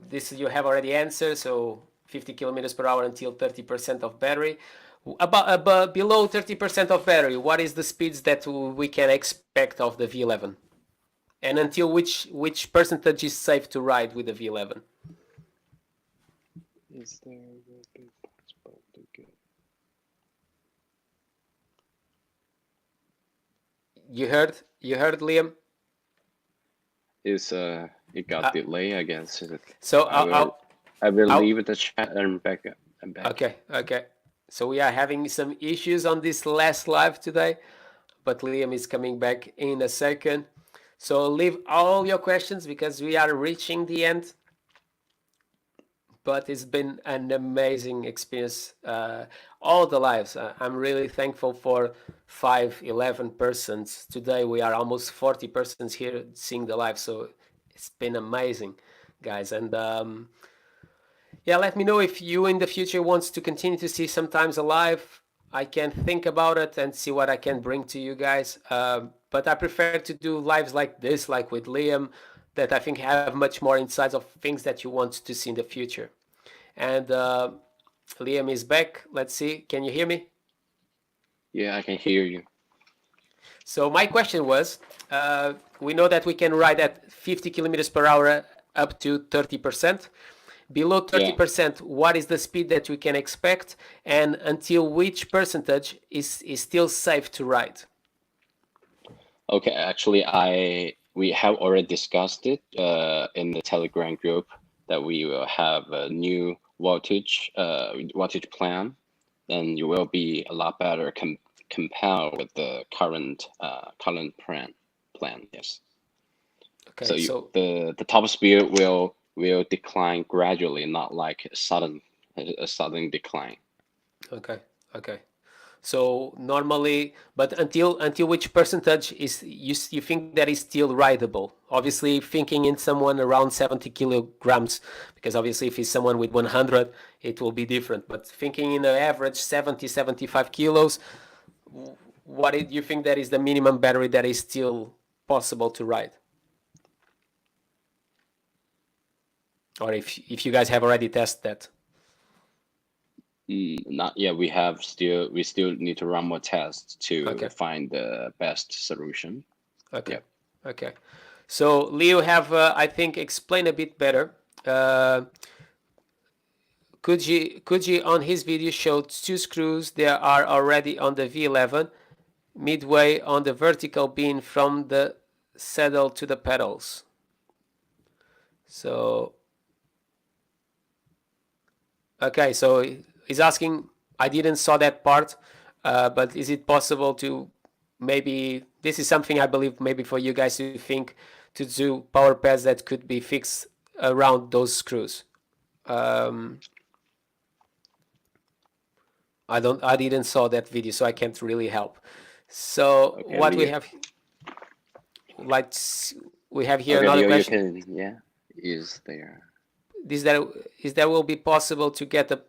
this you have already answered. So 50 kilometers per hour until 30% of battery. About below 30% of battery, what is the speeds that we can expect of the V11? And until which percentage is safe to ride with the V11? Is there will be possible to get? You heard, Liam? It got delay, I guess. So I will leave the chat and back. Okay. So we are having some issues on this last live today, but Liam is coming back in a second. So leave all your questions because we are reaching the end. But it's been an amazing experience. All the lives. I'm really thankful for 11 persons. Today we are almost 40 persons here seeing the live. So it's been amazing, guys. And yeah, let me know if you in the future wants to continue to see sometimes a live. I can think about it and see what I can bring to you guys. But I prefer to do lives like this, like with Liam, that I think have much more insights of things that you want to see in the future. And Liam is back. Let's see. Can you hear me? Yeah, I can hear you. So my question was, we know that we can ride at 50 kilometers per hour up to 30%. Below 30%, what is the speed that we can expect, and until which percentage is still safe to ride? Okay, actually, we have already discussed it in the Telegram group that we will have a new wattage plan, and you will be a lot better compared with the current plan. Yes. Okay. So the top speed will decline gradually, not like a sudden decline. Okay. So normally, but until which percentage is you think that is still rideable? Obviously, thinking in someone around 70 kilograms, because obviously if it's someone with 100, it will be different. But thinking in an average 75 kilos, what do you think that is the minimum battery that is still possible to ride? or if you guys have already tested that. Not yet. We still need to run more tests to Okay. find the best solution. Okay. Yep. Okay. So Leo have I think explained a bit better. Koji on his video showed two screws that are already on the V11, midway on the vertical beam from the saddle to the pedals. So, okay, so he's asking, I didn't saw that part, but is it possible to maybe, this is something I believe maybe for you guys to think, to do power pads that could be fixed around those screws. I didn't saw that video, so I can't really help. So Okay, what we Leo. have, like, we have here Okay, another Leo, you question. can, is there. Is that will be possible to get a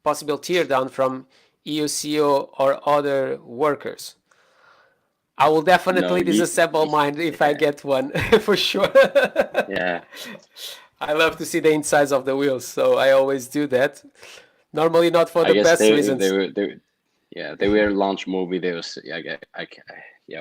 possible tear down from EUCO or other workers? I will No, definitely disassemble mine if I get one, for sure. yeah. I love to see the insides of the wheels, so I always do that. Normally not for I the guess best reasons. they will launch more videos. Yeah,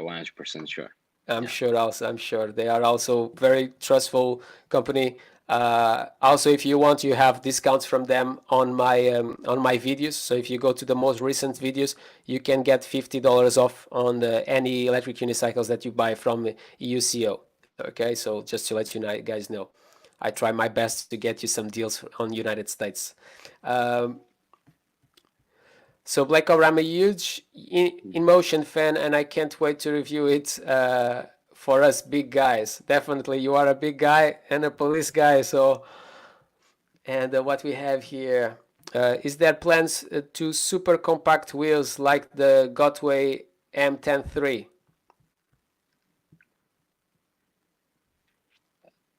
100% sure. I'm sure also, I'm sure they are also very trustful company. Also, if you want, you have discounts from them on my videos. So if you go to the most recent videos, you can get $50 off on any electric unicycles that you buy from EUCO. Okay, so just to let you guys know, I try my best to get you some deals on United States. So Black Cobra, I'm a huge Inmotion fan, and I can't wait to review it for us big guys. Definitely, you are a big guy and a police guy. So, and what we have here is there plans to super compact wheels like the Gotway M103?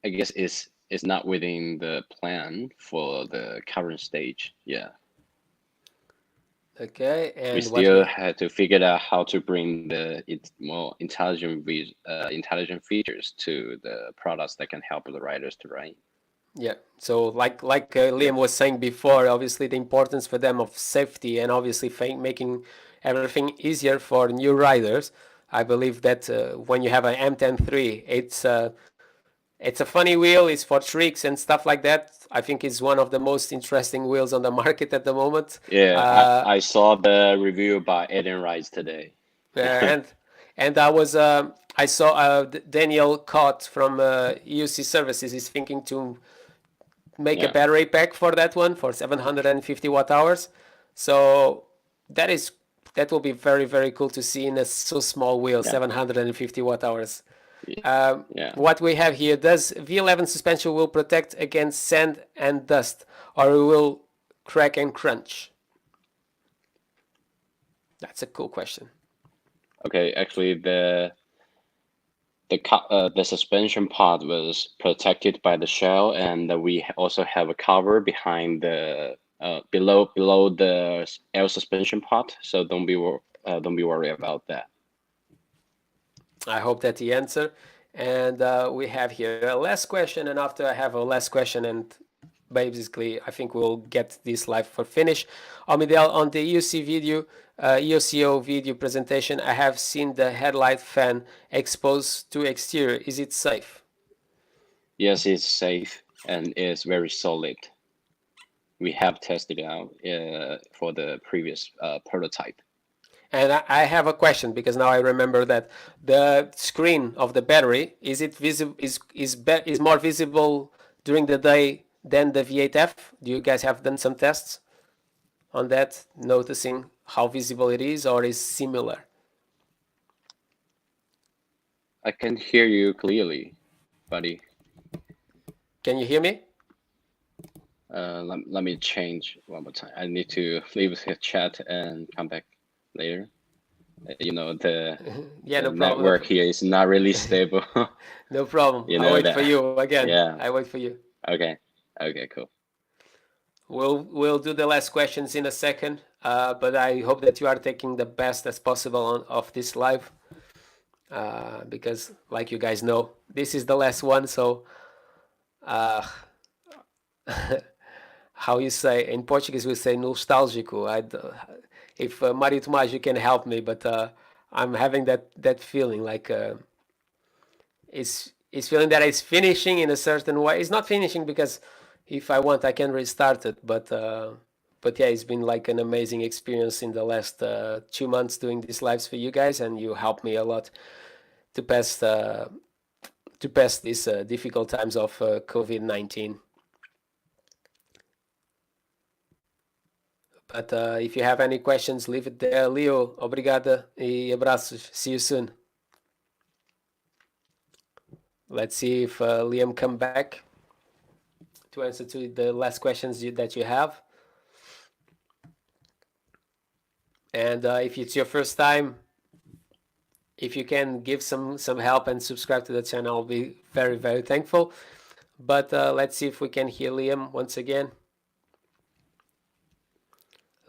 I guess it's not within the plan for the current stage. Yeah. Okay, We and what still we had to figure out how to bring the more intelligent features to the products that can help the riders to ride. yeah. So like Yep. Liam was saying before, obviously the importance for them of safety and obviously making everything easier for new riders. I believe that when you have an M103, it's a funny wheel. It's for tricks and stuff like that. I think it's one of the most interesting wheels on the market at the moment. Yeah, I saw the review by Eden Rides today. And I saw Daniel Cott from EUC Services is thinking to make a Yeah, battery pack for that one for 750 watt hours. So that will be very cool to see in a so small wheel, yeah, 750 watt hours. yeah. What we have here, does V11 suspension will protect against sand and dust, or it will crack and crunch? That's a cool question. Okay, actually, the suspension part was protected by the shell, and we also have a cover behind the below the air suspension part. So don't be worried about that. I hope that the answer. And we have here a last question, and after I have a last question, and basically I think we'll get this live for finish. Amidel, on the EOC video, EOCO video presentation, I have seen the headlight fan exposed to exterior. Is it safe? Yes, it's safe and it's very solid. We have tested it out for the previous prototype. And I have a question because now I remember that the screen of the battery is more visible during the day than the V8F. Do you guys have done some tests on that, noticing how visible it is, or is similar? I can hear you clearly, buddy. Can you hear me? Let me change one more time. I need to leave the chat and come back later. You know, Yeah, the no problem. network here is not really stable. No problem. You I'll know wait for that. you again. Yeah. I wait for you. Okay. Okay, cool. We'll do the last questions in a second, but I hope that you are taking the best as possible of this live, because like you guys know, this is the last one. So how you say in Portuguese, we say nostálgico. If Mario Tomás, you can help me, but I'm having that feeling like it's feeling that it's finishing in a certain way. It's not finishing because if I want, I can restart it, but yeah, it's been like an amazing experience in the last 2 months doing these lives for you guys, and you helped me a lot to pass these difficult times of COVID-19. But if you have any questions, leave it there. Leo, obrigada e abraços. See you soon. Let's see if Liam come back to answer to the last questions that you have. And if it's your first time, if you can give some help and subscribe to the channel, I'll be very, very thankful. But let's see if we can hear Liam once again.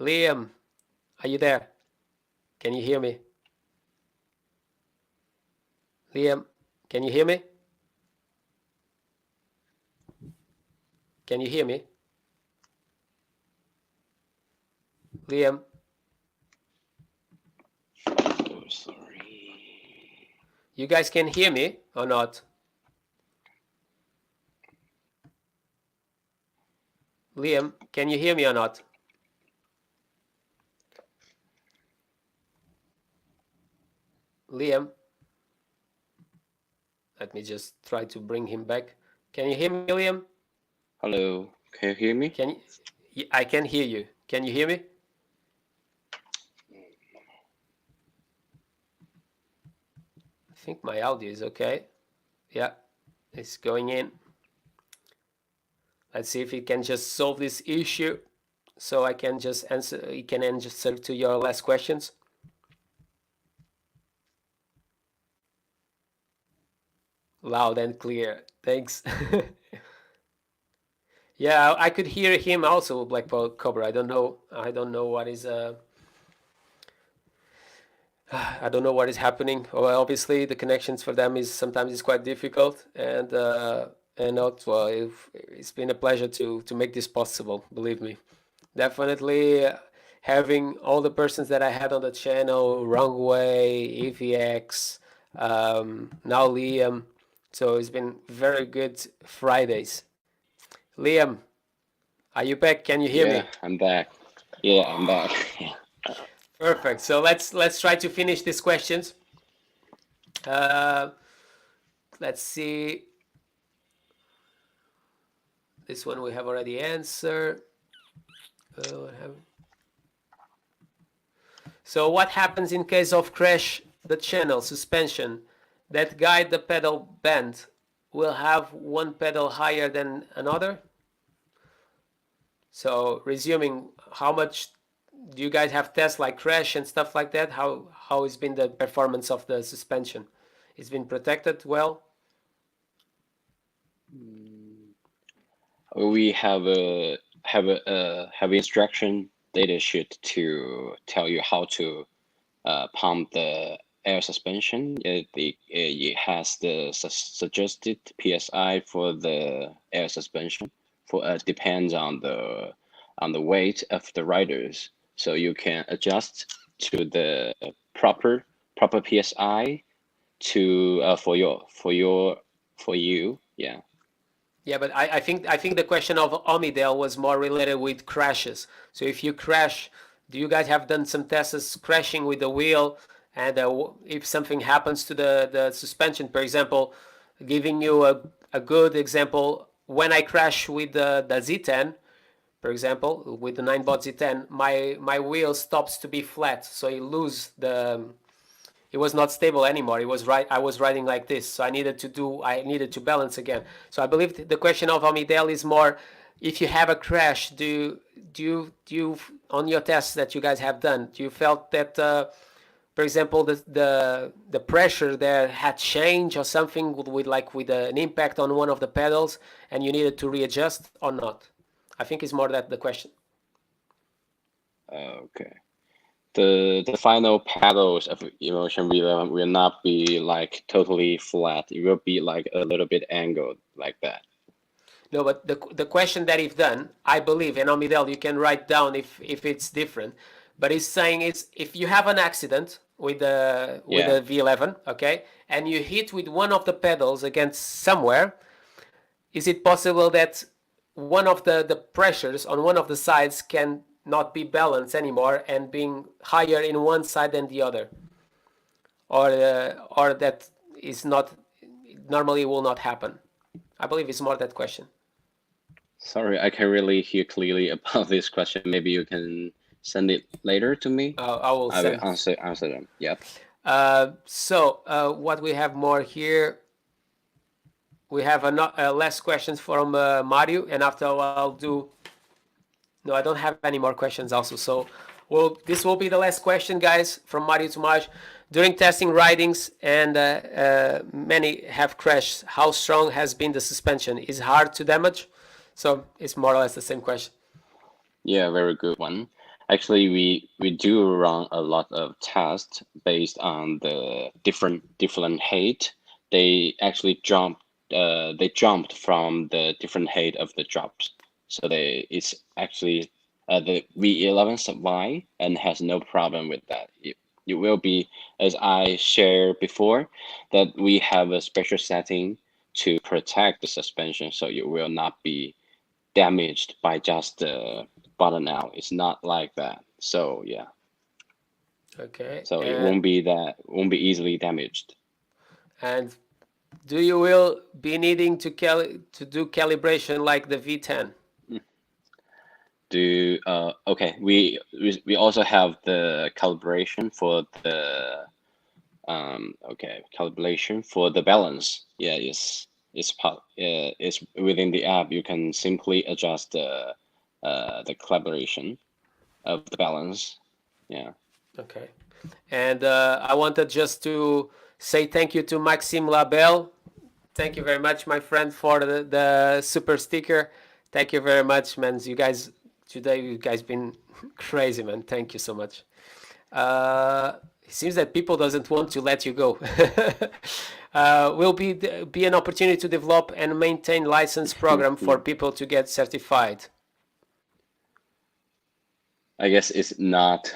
Liam, are you there? Can you hear me? Liam, can you hear me? Can you hear me? Liam? Oh, sorry. You guys can hear me or not? Liam, can you hear me or not? Liam? Let me just try to bring him back. Can you hear me, Liam? Hello, can you hear me? Can you? I can hear you. Can you hear me? I think my audio is okay. Yeah, it's going in. Let's see if we can just solve this issue so I can just answer, you can answer to your last questions. Loud and clear. Thanks. Yeah, I could hear him also, Black Cobra. I don't know what is I don't know what is happening. Well, obviously the connections for them is sometimes quite difficult, and not well. It's been a pleasure to make this possible. Believe me, definitely having all the persons that I had on the channel, Wrong Way, EVX, now Liam. So it's been very good Fridays. Liam, are you back? Can you hear me? Yeah, I'm back. Yeah, I'm back. Perfect. So let's try to finish these questions. Let's see. This one we have already answered. So what happens in case of crash the channel suspension that guide the pedal bend will have one pedal higher than another? So resuming, how much do you guys have tests like crash and stuff like that? How has been the performance of the suspension? It's been protected well? We have instruction data sheet to tell you how to pump the air suspension. It has the suggested PSI for the air suspension. Depends on the weight of the riders, so you can adjust to the proper PSI to for you. Yeah. Yeah, but I think the question of Omidel was more related with crashes. So if you crash, do you guys have done some tests crashing with the wheel, and if something happens to the suspension, for example, giving you a good example, when I crash with the Z10, for example, with the 9-bot Z10, my wheel stops to be flat, so you lose it was not stable anymore. I was riding like this, so I needed to balance again. So I believe the question of Amidel is more, if you have a crash, do you on your tests that you guys have done, do you felt that for example the pressure there had changed or something with an impact on one of the pedals and you needed to readjust or not? I think it's more that the question. Okay. The final pedals of Inmotion V11 will not be like totally flat. It will be like a little bit angled like that. No, but the question that he's done, I believe, and Amidel, you can write down if it's different. But he's saying is if you have an accident with the Yeah. V11, okay, and you hit with one of the pedals against somewhere, is it possible that one of the pressures on one of the sides can not be balanced anymore and being higher in one side than the other, or that is not normally will not happen? I believe it's more that question. Sorry, I can't really hear clearly about this question. Maybe you can send it later to me. I will I will send. answer them. Yep. So what we have more here? We have less questions from Mario, and after I'll do. No, I don't have any more questions also. So, well, this will be the last question, guys, from Mario to Maj. During testing ridings and many have crashed, how strong has been the suspension? Is it hard to damage? So it's more or less the same question. Yeah, very good one. Actually, we do run a lot of tests based on the different height. They actually jumped from the different height of the drops. So it's actually the V11 Y and has no problem with that. It will be, as I shared before, that we have a special setting to protect the suspension, so you will not be damaged by just the button out. It's not like that. So yeah. Okay. So it won't be easily damaged. And do you will be needing to do calibration like the V10? Okay, we also have the calibration for the calibration for the balance. Yeah, it's within the app. You can simply adjust the calibration of the balance. Yeah. Okay. And I wanted just to say thank you to Maxime Labelle. Thank you very much, my friend, for the super sticker. Thank you very much, man. You guys been crazy, man. Thank you so much. It seems that people doesn't want to let you go. Will be an opportunity to develop and maintain license program for people to get certified. I guess it's not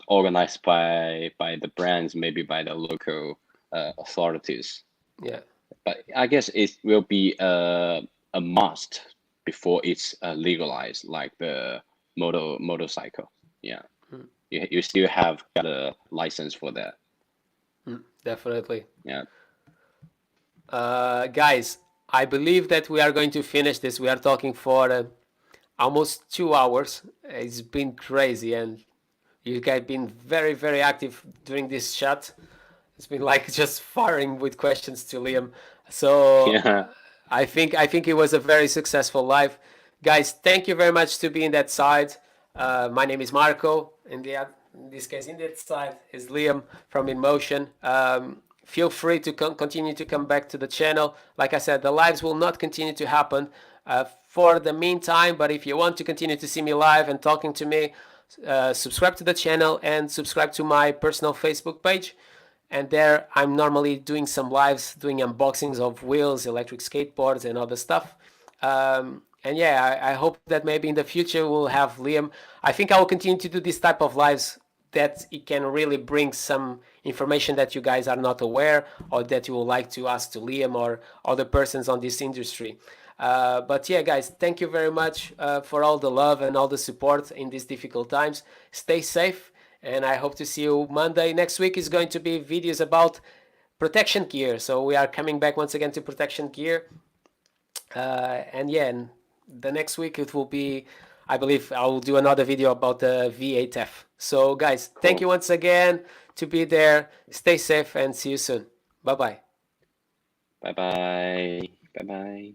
organized by the brands, maybe by the local authorities. Yeah. But I guess it will be a must before it's legalized, like the motorcycle. Yeah, you still have got a license for that. Definitely. Yeah. Guys, I believe that we are going to finish this. We are talking for almost 2 hours. It's been crazy, and you guys been very, very active during this chat. It's been like just firing with questions to Liam. So Yeah. I think it was a very successful live. Guys, thank you very much to be in that side. My name is Marco. In this case, in that side is Liam from Inmotion. Feel free to continue to come back to the channel. Like I said, the lives will not continue to happen for the meantime, but if you want to continue to see me live and talking to me, subscribe to the channel and subscribe to my personal Facebook page. And there I'm normally doing some lives, doing unboxings of wheels, electric skateboards and other stuff. And yeah, I hope that maybe in the future we'll have Liam. I think I will continue to do this type of lives that it can really bring some information that you guys are not aware or that you would like to ask to Liam or other persons on this industry. But yeah, guys, thank you very much for all the love and all the support in these difficult times. Stay safe, and I hope to see you Monday. Next week is going to be videos about protection gear. So we are coming back once again to protection gear. And yeah, and the next week it will be, I believe I'll do another video about the V8F. So guys, thank you once again to be there. Stay safe and see you soon. Bye-bye. Bye bye. Bye bye.